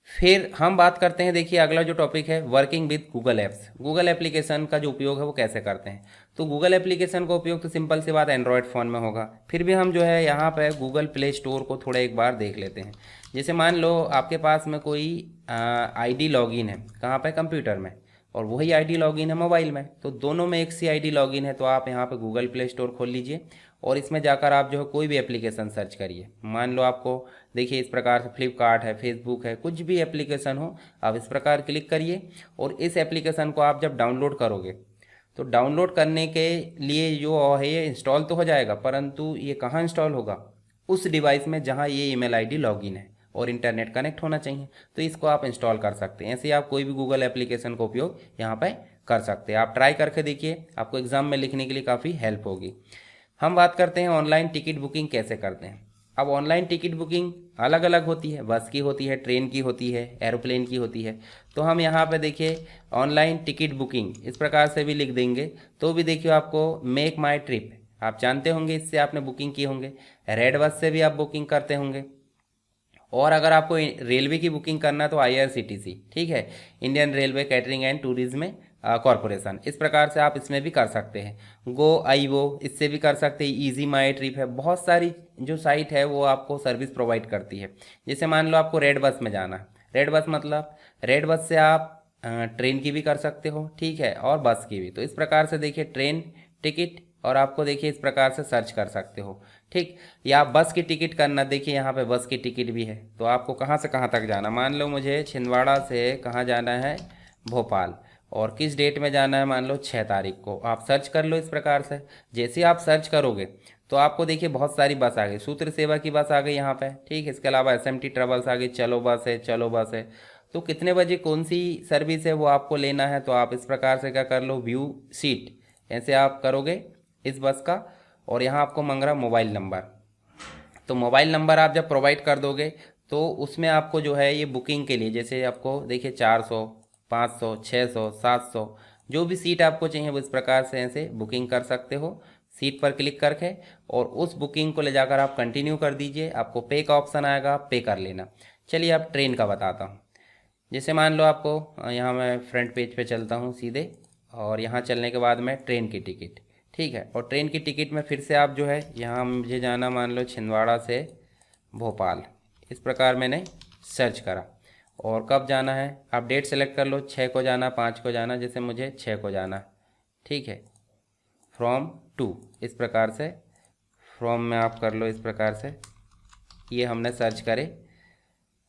A: फिर हम बात करते हैं, देखिए अगला जो टॉपिक है working with Google apps. Google application का जो उपयोग है वो कैसे करते हैं? तो गूगल एप्लीकेशन का उपयोग तो सिंपल सी बात एंड्रॉयड फ़ोन में होगा। फिर भी हम जो है यहाँ पे गूगल प्ले स्टोर को थोड़ा एक बार देख लेते हैं। जैसे मान लो आपके पास में कोई आईडी लॉगिन है, कहाँ पे? कंप्यूटर में, और वही आईडी लॉगिन है मोबाइल में, तो दोनों में एक सी आईडी लॉगिन है। तो आप यहाँ पे गूगल प्ले स्टोर खोल लीजिए और इसमें जाकर आप जो है कोई भी एप्लीकेशन सर्च करिए। मान लो आपको देखिए इस प्रकार से फ्लिपकार्ट है, फेसबुक है, कुछ भी एप्लीकेशन हो, आप इस प्रकार क्लिक करिए और इस एप्लीकेशन को आप जब डाउनलोड करोगे तो डाउनलोड करने के लिए जो है ये इंस्टॉल तो हो जाएगा, परंतु ये कहाँ इंस्टॉल होगा? उस डिवाइस में जहाँ ये ईमेल आईडी लॉगिन है, और इंटरनेट कनेक्ट होना चाहिए। तो इसको आप इंस्टॉल कर सकते हैं। ऐसे ही आप कोई भी गूगल एप्लीकेशन का उपयोग यहाँ पर कर सकते हैं। आप ट्राई करके देखिए, आपको एग्ज़ाम में लिखने के लिए काफ़ी हेल्प होगी। हम बात करते हैं ऑनलाइन टिकट बुकिंग कैसे करते हैं। अब ऑनलाइन टिकट बुकिंग अलग अलग होती है, बस की होती है, ट्रेन की होती है, एरोप्लेन की होती है। तो हम यहाँ पे देखिए ऑनलाइन टिकट बुकिंग इस प्रकार से भी लिख देंगे तो भी देखिए आपको मेक माई ट्रिप, आप जानते होंगे, इससे आपने बुकिंग की होंगे। रेड बस से भी आप बुकिंग करते होंगे। और अगर आपको रेलवे की बुकिंग करना है तो IRCTC, ठीक है, Indian railway catering and tourism corporation, इस प्रकार से आप इसमें भी कर सकते हैं। गो आईओ, इससे भी कर सकते हैं। इजी माई ट्रिप है, बहुत सारी जो साइट है वो आपको सर्विस प्रोवाइड करती है। जैसे मान लो आपको रेड बस में जाना है, रेड बस मतलब रेड बस से आप ट्रेन की भी कर सकते हो, ठीक है, और बस की भी। तो इस प्रकार से देखिए ट्रेन टिकट, और आपको देखिए इस प्रकार से सर्च कर सकते हो, ठीक। या बस की टिकट करना, देखिए यहाँ पे बस की टिकट भी है। तो आपको कहाँ से कहाँ तक जाना, मान लो मुझे छिंदवाड़ा से कहाँ जाना है, भोपाल, और किस डेट में जाना है, मान लो 6 तारीख को। आप सर्च कर लो इस प्रकार से। जैसे ही आप सर्च करोगे तो आपको देखिए बहुत सारी बस आ गई, सूत्र सेवा की बस आ गई यहाँ पे, ठीक है। इसके अलावा SMT ट्रेवल्स आ गई, चलो बस है, चलो बस है। तो कितने बजे कौन सी सर्विस है वो आपको लेना है, तो आप इस प्रकार से क्या कर लो, व्यू सीट, ऐसे आप करोगे इस बस का। और यहाँ आपको मांग रहा मोबाइल नंबर, तो मोबाइल नंबर आप जब प्रोवाइड कर दोगे तो उसमें आपको जो है ये बुकिंग के लिए, जैसे आपको देखिए 400, 500, 600, 700 जो भी सीट आपको चाहिए वो इस प्रकार से ऐसे बुकिंग कर सकते हो। सीट पर क्लिक करके और उस बुकिंग को ले जाकर आप कंटिन्यू कर दीजिए, आपको पे का ऑप्शन आएगा, पे कर लेना। चलिए अब ट्रेन का बताता हूँ। जैसे मान लो आपको यहाँ मैं फ्रंट पेज पे चलता हूँ सीधे, और यहाँ चलने के बाद मैं ट्रेन की टिकट, ठीक है, और ट्रेन की टिकट में फिर से आप जो है यहाँ मुझे जाना मान लो छिंदवाड़ा से भोपाल, इस प्रकार मैंने सर्च करा। और कब जाना है आप डेट सेलेक्ट कर लो, 6 को जाना, 5 को जाना, जैसे मुझे 6 को जाना, ठीक है। फ्रॉम टू, इस प्रकार से फ्रॉम में आप कर लो इस प्रकार से। ये हमने सर्च करे,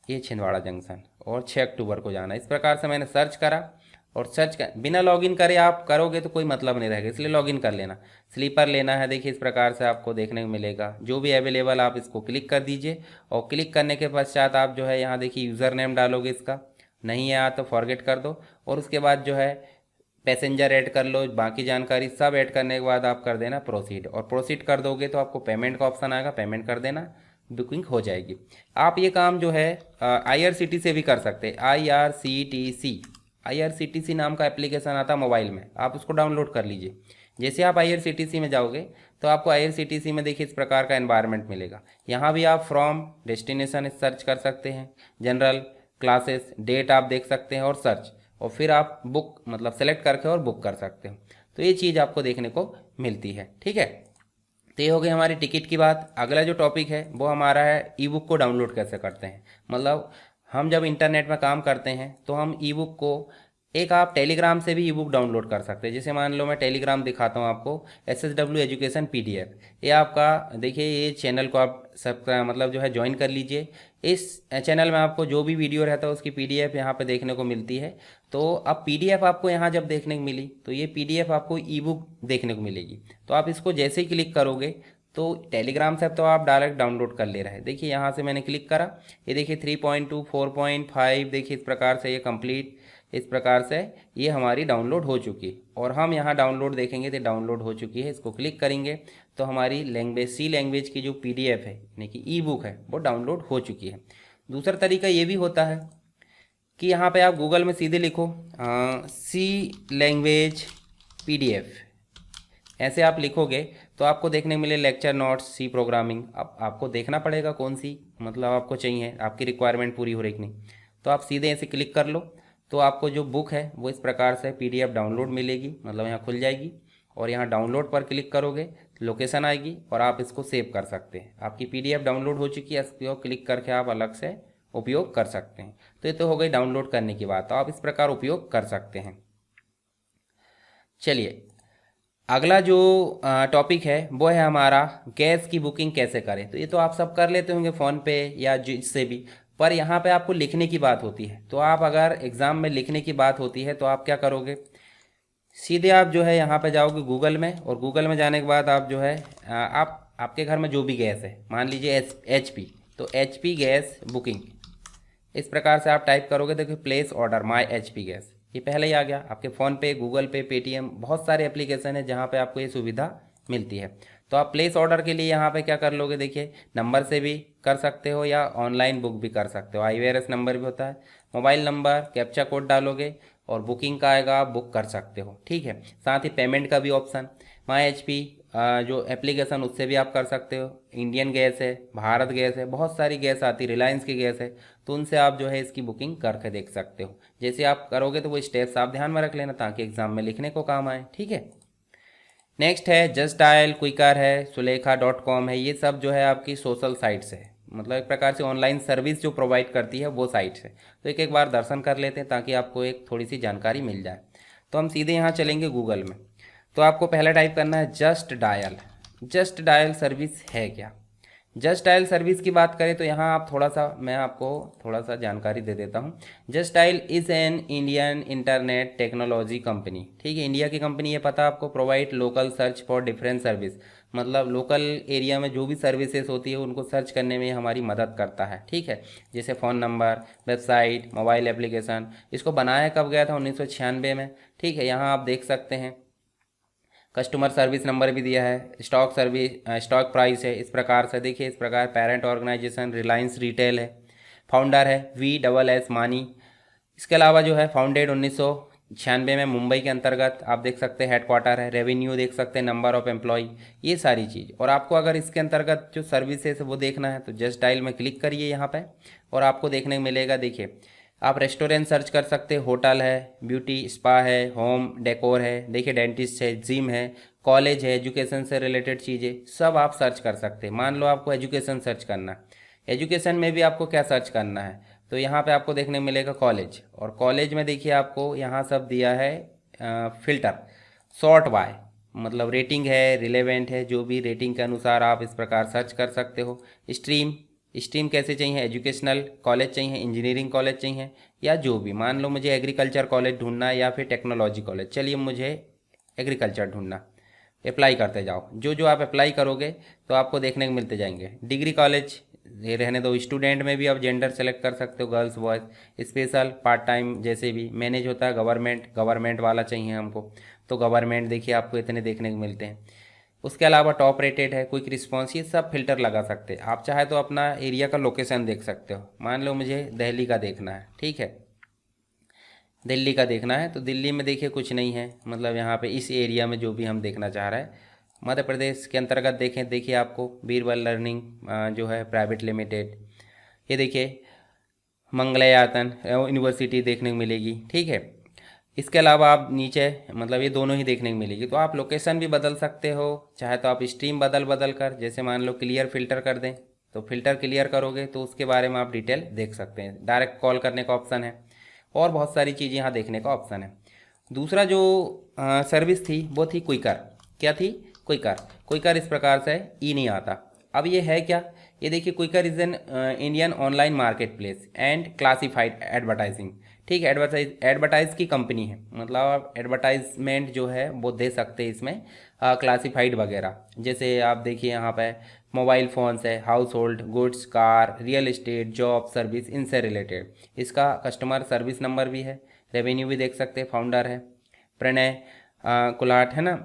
A: ये छिंदवाड़ा जंक्शन, और 6 अक्टूबर को जाना, इस प्रकार से मैंने सर्च करा। और सर्च कर बिना लॉगिन करे आप करोगे तो कोई मतलब नहीं रहेगा, इसलिए लॉगिन कर लेना। स्लीपर लेना है, देखिए इस प्रकार से आपको देखने को मिलेगा, जो भी अवेलेबल आप इसको क्लिक कर दीजिए। और क्लिक करने के पश्चात आप जो है यहाँ देखिए यूज़र नेम डालोगे, इसका नहीं है तो फॉरगेट कर दो। और उसके बाद जो है पैसेंजर ऐड कर लो, बाकी जानकारी सब ऐड करने के बाद आप कर देना प्रोसीड, और प्रोसीड कर दोगे तो आपको पेमेंट का ऑप्शन आएगा, पेमेंट कर देना, बुकिंग हो जाएगी। आप ये काम जो है IRCTC से भी कर सकते हैं। IRCTC नाम का एप्लीकेशन आता है मोबाइल में, आप उसको डाउनलोड कर लीजिए। जैसे आप IRCTC में जाओगे तो आपको IRCTC में देखिए इस प्रकार का एनवायरनमेंट मिलेगा। यहाँ भी आप फ्रॉम डेस्टिनेशन सर्च कर सकते हैं, जनरल क्लासेस, डेट आप देख सकते हैं और सर्च, और फिर आप बुक मतलब सेलेक्ट करके और बुक कर सकते हो। तो ये चीज़ आपको देखने को मिलती है, ठीक है। तो ये हो गई हमारी टिकट की बात। अगला जो टॉपिक है वो हमारा है ई बुक को डाउनलोड कैसे करते हैं। मतलब हम जब इंटरनेट में काम करते हैं तो हम ई बुक को, एक आप टेलीग्राम से भी ई बुक डाउनलोड कर सकते हैं। जैसे मान लो मैं टेलीग्राम दिखाता हूँ आपको, SSW एजुकेशन PDF, ये आपका देखिए, ये चैनल को आप सब्सक्राइब मतलब जो है ज्वाइन कर लीजिए। इस चैनल में आपको जो भी वीडियो रहता है उसकी PDF यहाँ पे देखने को मिलती है। तो अब PDF आपको यहाँ जब देखने को मिली तो ये PDF आपको ई बुक देखने को मिलेगी। तो आप इसको जैसे ही क्लिक करोगे तो टेलीग्राम से तो आप डायरेक्ट डाउनलोड कर ले रहे हैं। देखिए यहाँ से मैंने क्लिक करा, ये देखिए 3.2, 4.5, देखिए इस प्रकार से ये कंप्लीट, इस प्रकार से ये हमारी डाउनलोड हो चुकी है। और हम यहाँ डाउनलोड देखेंगे तो डाउनलोड हो चुकी है। इसको क्लिक करेंगे तो हमारी लैंग्वेज C लैंग्वेज की जो PDF है यानी कि ई बुक है वो डाउनलोड हो चुकी है। दूसरा तरीका ये भी होता है कि यहाँ पे आप गूगल में सीधे लिखो C लैंग्वेज PDF, ऐसे आप लिखोगे तो आपको देखने मिले लेक्चर नोट्स C प्रोग्रामिंग। अब आपको देखना पड़ेगा कौन सी मतलब आपको चाहिए, आपकी रिक्वायरमेंट पूरी हो रही कि नहीं। तो आप सीधे ऐसे क्लिक कर लो तो आपको जो बुक है वो इस प्रकार से PDF डाउनलोड मिलेगी, मतलब यहाँ खुल जाएगी। और यहाँ डाउनलोड पर क्लिक करोगे लोकेशन आएगी और आप इसको सेव कर सकते हैं। आपकी PDF डाउनलोड हो चुकी है, इसको क्लिक करके आप अलग से उपयोग कर सकते हैं। तो ये तो हो गई डाउनलोड करने की बात, तो आप इस प्रकार उपयोग कर सकते हैं। चलिए अगला जो टॉपिक है वो है हमारा गैस की बुकिंग कैसे करें। तो ये तो आप सब कर लेते होंगे फ़ोन पे या जिससे भी, पर यहाँ पे आपको लिखने की बात होती है। तो आप अगर एग्ज़ाम में लिखने की बात होती है तो आप क्या करोगे, सीधे आप जो है यहाँ पे जाओगे गूगल में, और गूगल में जाने के बाद आप जो है आपके घर में जो भी गैस है, मान लीजिए HP तो HP गैस बुकिंग, इस प्रकार से आप टाइप करोगे। देखिए प्लेस ऑर्डर माई HP गैस, ये पहले ही आ गया। आपके फ़ोनपे, गूगल पे, पेटीएम, बहुत सारे एप्लीकेशन है जहाँ पे आपको ये सुविधा मिलती है। तो आप प्लेस ऑर्डर के लिए यहाँ पे क्या कर लोगे, देखिए नंबर से भी कर सकते हो या ऑनलाइन बुक भी कर सकते हो। IVRS नंबर भी होता है, मोबाइल नंबर, कैप्चा कोड डालोगे और बुकिंग का आएगा, आप बुक कर सकते हो। ठीक है, साथ ही पेमेंट का भी ऑप्शन माई HP जो एप्लीकेशन उससे भी आप कर सकते हो। इंडियन गैस है, भारत गैस है, बहुत सारी गैस आती है, रिलायंस की गैस है, तो उनसे आप जो है इसकी बुकिंग करके देख सकते हो। जैसे आप करोगे तो वो स्टेप्स आप ध्यान में रख लेना ताकि एग्जाम में लिखने को काम आए। ठीक है, नेक्स्ट है जस्ट डायल, क्विकर है, सुलेखा.com है, ये सब जो है आपकी सोशल साइट्स है, मतलब एक प्रकार से ऑनलाइन सर्विस जो प्रोवाइड करती है वो साइट्स है। तो एक एक बार दर्शन कर लेते हैं ताकि आपको एक थोड़ी सी जानकारी मिल जाए। तो हम सीधे यहाँ चलेंगे गूगल में। तो आपको पहला टाइप करना है just dial. Just dial service है क्या? जस्ट डायल सर्विस की बात करें तो यहाँ आप थोड़ा सा, मैं आपको थोड़ा सा जानकारी दे देता हूँ। Just dial is an Indian internet technology company. ठीक है, इंडिया की कंपनी है, पता आपको। Provide local search for different service, मतलब लोकल एरिया में जो भी सर्विसेज होती है उनको सर्च करने में हमारी मदद करता है। ठीक है, जैसे phone number, website, mobile application. इसको बनाया कब गया था? 1996 में। ठीक है, यहाँ आप देख सकते हैं कस्टमर सर्विस नंबर भी दिया है, स्टॉक सर्विस, स्टॉक प्राइस है। इस प्रकार से देखिए, इस प्रकार पेरेंट ऑर्गेनाइजेशन रिलायंस रिटेल है, फाउंडर है VSS मानी। इसके अलावा जो है फाउंडेड 1996 में मुंबई के अंतर्गत, आप देख सकते हैं हेडक्वार्टर है। रेवेन्यू देख सकते हैं, नंबर ऑफ एम्प्लॉय, ये सारी चीज़। और आपको अगर इसके अंतर्गत जो सर्विसेज है वो देखना है तो जस्ट डायल में क्लिक करिए यहाँ पे और आपको देखने को मिलेगा। देखिए आप रेस्टोरेंट सर्च कर सकते हैं, होटल है, ब्यूटी स्पा है, होम डेकोर है, देखिए डेंटिस्ट है, जिम है, कॉलेज है, एजुकेशन से रिलेटेड चीज़ें सब आप सर्च कर सकते हैं। मान लो आपको एजुकेशन सर्च करना है, एजुकेशन में भी आपको क्या सर्च करना है तो यहाँ पे आपको देखने को मिलेगा कॉलेज। और कॉलेज में देखिए आपको यहाँ सब दिया है फिल्टर, सॉर्ट बाय, मतलब रेटिंग है, रिलेवेंट है, जो भी रेटिंग के अनुसार आप इस प्रकार सर्च कर सकते हो। स्ट्रीम, स्ट्रीम कैसे चाहिए, एजुकेशनल कॉलेज चाहिए, इंजीनियरिंग कॉलेज चाहिए, या जो भी। मान लो मुझे एग्रीकल्चर कॉलेज ढूंढना है या फिर टेक्नोलॉजी कॉलेज, चलिए मुझे एग्रीकल्चर ढूंढना। अप्लाई करते जाओ, जो जो आप अप्लाई करोगे तो आपको देखने को मिलते जाएंगे। डिग्री कॉलेज ये रहने दो, स्टूडेंट में भी आप जेंडर सेलेक्ट कर सकते हो, girls boys. Special, part time, जैसे भी मैनेज होता है। गवर्नमेंट वाला चाहिए हमको तो गवर्नमेंट देखिए आपको इतने देखने को मिलते हैं। उसके अलावा टॉप रेटेड है, क्विक रिस्पॉन्स, ये सब फिल्टर लगा सकते हैं। आप चाहे तो अपना एरिया का लोकेशन देख सकते हो। मान लो मुझे दिल्ली का देखना है, ठीक है, दिल्ली का देखना है तो दिल्ली में देखिए कुछ नहीं है, मतलब यहाँ पे इस एरिया में जो भी हम देखना चाह रहे हैं। मध्य प्रदेश के अंतर्गत देखें, देखिए आपको बीरबल लर्निंग जो है प्राइवेट लिमिटेड, ये देखिए मंगलयातन यूनिवर्सिटी देखने को मिलेगी। ठीक है, इसके अलावा आप नीचे, मतलब ये दोनों ही देखने को मिलेगी। तो आप लोकेशन भी बदल सकते हो, चाहे तो आप स्ट्रीम बदल कर, जैसे मान लो क्लियर फिल्टर कर दें तो फिल्टर क्लियर करोगे तो उसके बारे में आप डिटेल देख सकते हैं। डायरेक्ट कॉल करने का ऑप्शन है और बहुत सारी चीज़ें यहाँ देखने का ऑप्शन है। दूसरा जो सर्विस थी वो थी क्विकर। क्या थी? क्विकर। क्विकर इस प्रकार से ई नहीं आता। अब ये है क्या? ये देखिए Quikr is an Indian online market place and classified advertising. ठीक है, एडवर्टाइज की कंपनी है, मतलब आप एडवर्टाइजमेंट जो है वो दे सकते हैं इसमें, क्लासीफाइड वगैरह। जैसे आप देखिए यहाँ पे मोबाइल फ़ोन्स है, house hold goods, car, real estate, job, service, इनसे रिलेटेड। इसका कस्टमर सर्विस नंबर भी है, रेवेन्यू भी देख सकते हैं, फाउंडर है प्रणय कुलाट, है ना,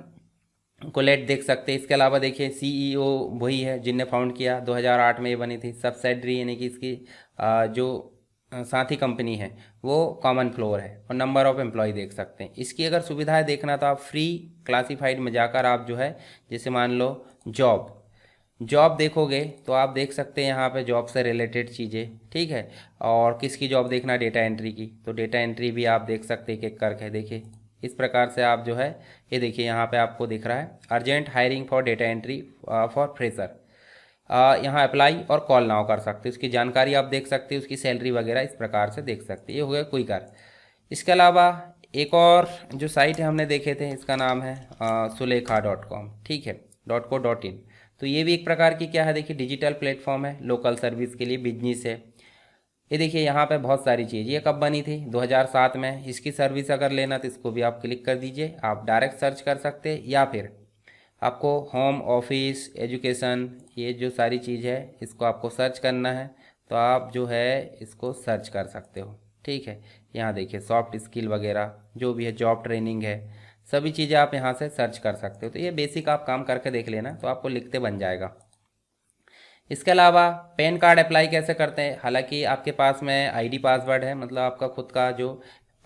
A: कोलेट देख सकते हैं। इसके अलावा देखिए CEO वही है जिनने फाउंड किया, 2008 में ये बनी थी। सब्सिडरी यानी कि इसकी जो साथी कंपनी है वो कॉमन फ्लोर है। और नंबर ऑफ एम्प्लॉय देख सकते हैं। इसकी अगर सुविधाएं देखना तो आप फ्री क्लासीफाइड में जाकर आप जो है, जैसे मान लो जॉब देखोगे तो आप देख सकते हैं यहाँ पे जॉब से रिलेटेड चीज़ें। ठीक है, और किसकी जॉब देखना, डेटा एंट्री की, तो डेटा एंट्री भी आप देख सकते हैं, एक करके देखिए। इस प्रकार से आप जो है, ये देखिए यहाँ पे आपको दिख रहा है urgent hiring for data entry for fresher. यहाँ अप्लाई और कॉल नाउ कर सकते हैं। उसकी जानकारी आप देख सकते हैं, उसकी सैलरी वगैरह इस प्रकार से देख सकते हैं। ये हो गया क्विकर। इसके अलावा एक और जो साइट है हमने देखे थे, इसका नाम है सुलेखा.com। ठीक है, .co.in। तो ये भी एक प्रकार की क्या है, देखिए डिजिटल प्लेटफॉर्म है, लोकल सर्विस के लिए, बिजनेस है। ये देखिए यहाँ पे बहुत सारी चीज़। ये कब बनी थी? 2007 में। इसकी सर्विस अगर लेना तो इसको भी आप क्लिक कर दीजिए, आप डायरेक्ट सर्च कर सकते हैं या फिर आपको होम, ऑफिस, एजुकेशन, ये जो सारी चीज़ है इसको आपको सर्च करना है, तो आप जो है इसको सर्च कर सकते हो। ठीक है, यहाँ देखिए सॉफ्ट स्किल वगैरह जो भी है, जॉब ट्रेनिंग है, सभी चीज़ें आप यहाँ से सर्च कर सकते हो। तो ये बेसिक आप काम करके देख लेना, तो आपको लिखते बन जाएगा। इसके अलावा पैन कार्ड अप्लाई कैसे करते हैं, हालांकि आपके पास में आईडी पासवर्ड है, मतलब आपका खुद का जो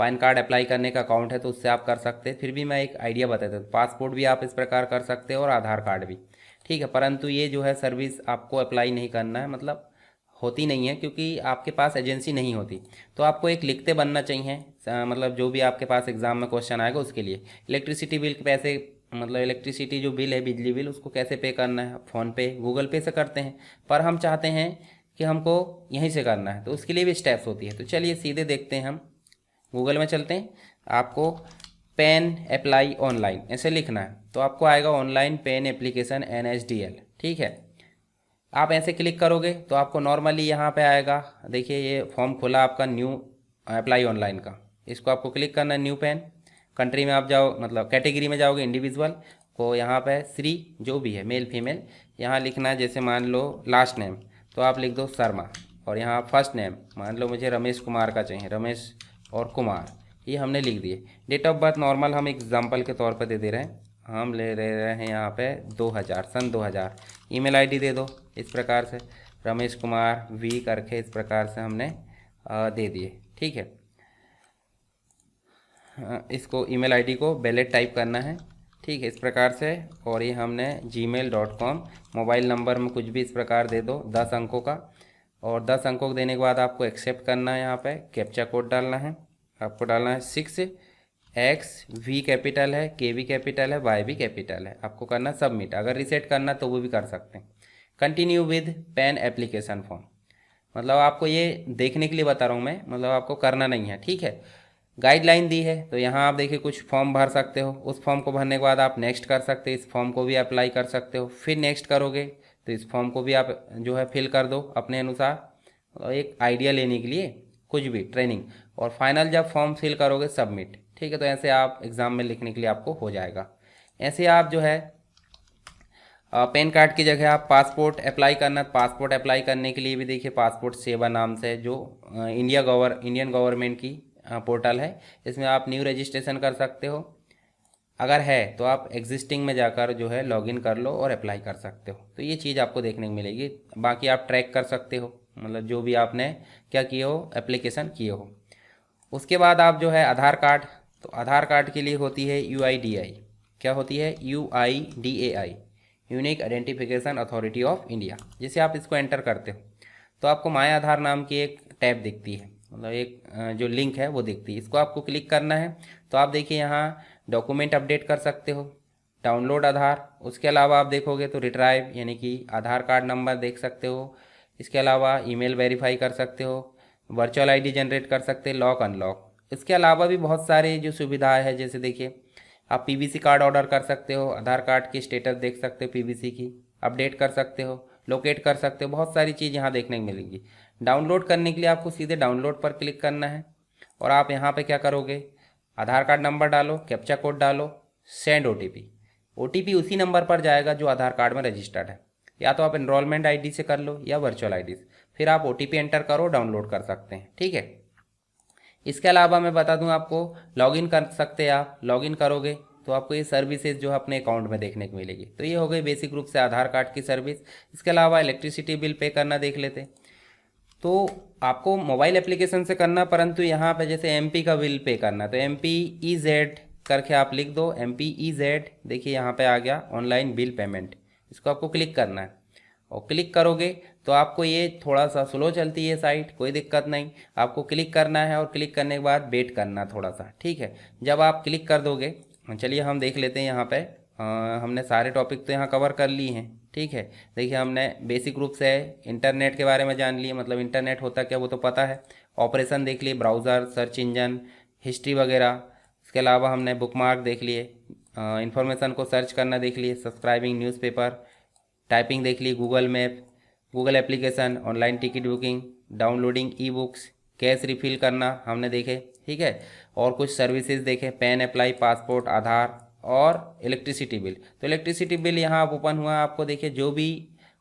A: पैन कार्ड अप्लाई करने का अकाउंट है तो उससे आप कर सकते हैं। फिर भी मैं एक आइडिया बताता हूँ, पासपोर्ट भी आप इस प्रकार कर सकते हो और आधार कार्ड भी। ठीक है, परंतु ये जो है सर्विस आपको अप्लाई नहीं करना है, मतलब होती नहीं है क्योंकि आपके पास एजेंसी नहीं होती। तो आपको एक लिखते बनना चाहिए, मतलब जो भी आपके पास एग्ज़ाम में क्वेश्चन आएगा उसके लिए। इलेक्ट्रिसिटी बिल के पैसे, मतलब इलेक्ट्रिसिटी जो बिल है, बिजली बिल, उसको कैसे पे करना है, फ़ोन पे, गूगल पे से करते हैं, पर हम चाहते हैं कि हमको यहीं से करना है, तो उसके लिए भी स्टेप्स होती है। तो चलिए सीधे देखते हैं, हम गूगल में चलते हैं। आपको पेन अप्लाई ऑनलाइन ऐसे लिखना है, तो आपको आएगा ऑनलाइन पेन एप्लीकेशन NSDL। ठीक है, आप ऐसे क्लिक करोगे तो आपको नॉर्मली यहाँ पे आएगा, देखिए ये फॉर्म खुला आपका न्यू अप्लाई ऑनलाइन का। इसको आपको क्लिक करना है, न्यू पेन। कंट्री में आप जाओ, मतलब कैटेगरी में जाओगे इंडिविजुअल को, यहाँ पे श्री जो भी है, मेल फीमेल, यहाँ लिखना है। जैसे मान लो लास्ट नेम तो आप लिख दो शर्मा, और यहाँ फर्स्ट नेम मान लो मुझे रमेश कुमार का चाहिए, रमेश और कुमार, ये हमने लिख दिए। डेट ऑफ बर्थ नॉर्मल हम एग्जाम्पल के तौर पर दे रहे हैं, हम ले रहे हैं यहाँ पे 2000, सन 2000। ईमेल आईडी दे दो इस प्रकार से, रमेश कुमार वी करके इस प्रकार से हमने दे दिए। ठीक है, इसको ईमेल आईडी को बैलेट टाइप करना है। ठीक है, इस प्रकार से, और ये हमने gmail.com, मोबाइल नंबर में कुछ भी इस प्रकार दे दो 10 अंकों का, और 10 अंकों को देने के बाद आपको एक्सेप्ट करना है। यहाँ पे कैप्चा कोड डालना है, आपको डालना है 6X, V कैपिटल है, K भी कैपिटल है, Y भी कैपिटल है, आपको करना सबमिट। अगर रीसेट करना तो वो भी कर सकते हैं। Continue with pen application form, मतलब आपको ये देखने के लिए बता रहा हूँ मैं, मतलब आपको करना नहीं है। ठीक है, गाइडलाइन दी है, तो यहाँ आप देखिए कुछ फॉर्म भर सकते हो, उस फॉर्म को भरने के बाद आप नेक्स्ट कर सकते हो, इस फॉर्म को भी अप्लाई कर सकते हो, फिर नेक्स्ट करोगे तो इस फॉर्म को भी आप जो है फिल कर दो अपने अनुसार, और एक आइडिया लेने के लिए कुछ भी ट्रेनिंग, और फाइनल जब फॉर्म फिल करोगे सबमिट। ठीक है, तो ऐसे आप एग्ज़ाम में लिखने के लिए आपको हो जाएगा। ऐसे आप जो है पैन कार्ड की जगह आप पासपोर्ट अप्लाई करना, पासपोर्ट अप्लाई करने के लिए भी देखिए पासपोर्ट सेवा नाम से जो इंडियन गवर्नमेंट की पोर्टल है, इसमें आप न्यू रजिस्ट्रेशन कर सकते हो। अगर है तो आप एग्जिस्टिंग में जाकर जो है लॉगिन कर लो और अप्लाई कर सकते हो। तो ये चीज़ आपको देखने को मिलेगी। बाकी आप ट्रैक कर सकते हो, मतलब जो भी आपने क्या किए हो, एप्लीकेशन किए हो। उसके बाद आप जो है आधार कार्ड, तो आधार कार्ड के लिए होती है UIDI। क्या होती है? UIDAI, unique identification authority of India. जैसे आप इसको एंटर करते हो तो आपको माय आधार नाम की एक टैब दिखती है, मतलब एक जो लिंक है वो दिखती है, इसको आपको क्लिक करना है। तो आप देखिए यहाँ डॉक्यूमेंट अपडेट कर सकते हो, डाउनलोड आधार, उसके अलावा आप देखोगे तो रिट्राइव यानी कि आधार कार्ड नंबर देख सकते हो। इसके अलावा ईमेल वेरीफाई कर सकते हो, वर्चुअल आईडी जनरेट कर सकते हैं, लॉक अनलॉक। इसके अलावा भी बहुत सारे जो सुविधाएं हैं, जैसे देखिए आप PVC कार्ड ऑर्डर कर सकते हो, आधार कार्ड की स्टेटस देख सकते हो, PVC की अपडेट कर सकते हो, लोकेट कर सकते हो, बहुत सारी चीज़ यहाँ देखने को मिलेंगी। डाउनलोड करने के लिए आपको सीधे डाउनलोड पर क्लिक करना है, और आप यहाँ पे क्या करोगे, आधार कार्ड नंबर डालो, कैप्चा कोड डालो, सेंड OTP उसी नंबर पर जाएगा जो आधार कार्ड में रजिस्टर्ड है। या तो आप एनरोलमेंट ID से कर लो या वर्चुअल ID से, फिर आप OTP एंटर करो, डाउनलोड कर सकते हैं। ठीक है, इसके अलावा मैं बता दूं आपको, लॉगिन कर सकते हैं आप। लॉगिन करोगे तो आपको ये सर्विसेज जो है अपने अकाउंट में देखने को मिलेगी। तो ये हो गई बेसिक रूप से आधार कार्ड की सर्विस। इसके अलावा इलेक्ट्रिसिटी बिल पे करना देख लेते। तो आपको मोबाइल एप्लीकेशन से करना, परंतु यहाँ पे जैसे MP का बिल पे करना, तो MPEZ करके आप लिख दो, MPEZ। देखिए यहाँ पे आ गया ऑनलाइन बिल पेमेंट, इसको आपको क्लिक करना है, और क्लिक करोगे तो आपको ये थोड़ा सा स्लो चलती है साइट, कोई दिक्कत नहीं, आपको क्लिक करना है, और क्लिक करने के बाद वेट करना थोड़ा सा। ठीक है, जब आप क्लिक कर दोगे, चलिए हम देख लेते हैं यहाँ पे। हमने सारे टॉपिक तो यहाँ कवर कर लिए हैं। ठीक है, देखिए हमने बेसिक रूप से इंटरनेट के बारे में जान लिए, मतलब इंटरनेट होता क्या वो तो पता है। ऑपरेशन देख लिए, ब्राउज़र, सर्च इंजन, हिस्ट्री वगैरह। इसके अलावा हमने बुकमार्क देख लिए, इंफॉर्मेशन को सर्च करना देख लिए, सब्सक्राइबिंग न्यूज़पेपर, टाइपिंग देख ली, Google map, Google application, online ticket booking, downloading e books, cash refill करना हमने देखे। ठीक है, और कुछ सर्विसेज देखे, पेन अप्लाई, पासपोर्ट, आधार, और इलेक्ट्रिसिटी बिल। तो इलेक्ट्रिसिटी बिल यहाँ आप ओपन हुआ, आपको देखिए जो भी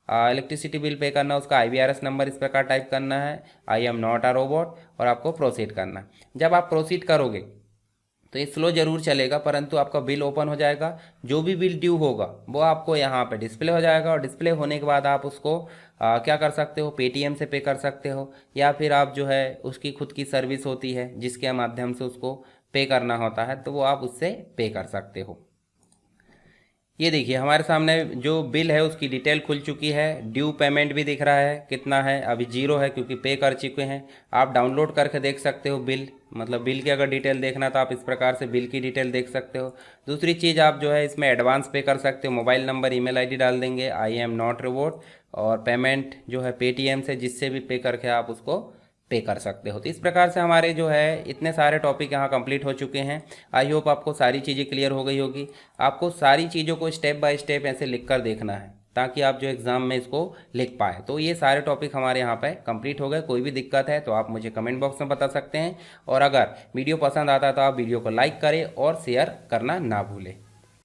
A: इलेक्ट्रिसिटी बिल पे करना है उसका IVRS नंबर इस प्रकार टाइप करना है, I am not a robot, और आपको प्रोसीड करना है। जब आप प्रोसीड करोगे तो ये स्लो ज़रूर चलेगा, परंतु आपका बिल ओपन हो जाएगा। जो भी बिल ड्यू होगा वो आपको यहाँ पे डिस्प्ले हो जाएगा, और डिस्प्ले होने के बाद आप उसको क्या कर सकते हो, पेटीएम से पे कर सकते हो, या फिर आप जो है उसकी खुद की सर्विस होती है जिसके माध्यम से उसको पे करना होता है, तो वो आप उससे पे कर सकते हो। ये देखिए हमारे सामने जो बिल है उसकी डिटेल खुल चुकी है, ड्यू पेमेंट भी दिख रहा है कितना है, अभी 0 है क्योंकि पे कर चुके हैं। आप डाउनलोड करके देख सकते हो बिल, मतलब बिल की अगर डिटेल देखना तो आप इस प्रकार से बिल की डिटेल देख सकते हो। दूसरी चीज़ आप जो है इसमें एडवांस पे कर सकते हो, मोबाइल नंबर ईमेल ID डाल देंगे, आई एम नॉट रोबोट, और पेमेंट जो है पेटीएम से जिससे भी पे करके आप उसको पे कर सकते हो। तो इस प्रकार से हमारे जो है इतने सारे टॉपिक यहाँ कंप्लीट हो चुके हैं। आई होप आपको सारी चीज़ें क्लियर हो गई होगी। आपको सारी चीज़ों को स्टेप बाय स्टेप ऐसे लिख कर देखना है ताकि आप जो एग्ज़ाम में इसको लिख पाए। तो ये सारे टॉपिक हमारे यहाँ पे कंप्लीट हो गए। कोई भी दिक्कत है तो आप मुझे कमेंट बॉक्स में बता सकते हैं, और अगर वीडियो पसंद आता है तो आप वीडियो को लाइक करें और शेयर करना ना भूलें।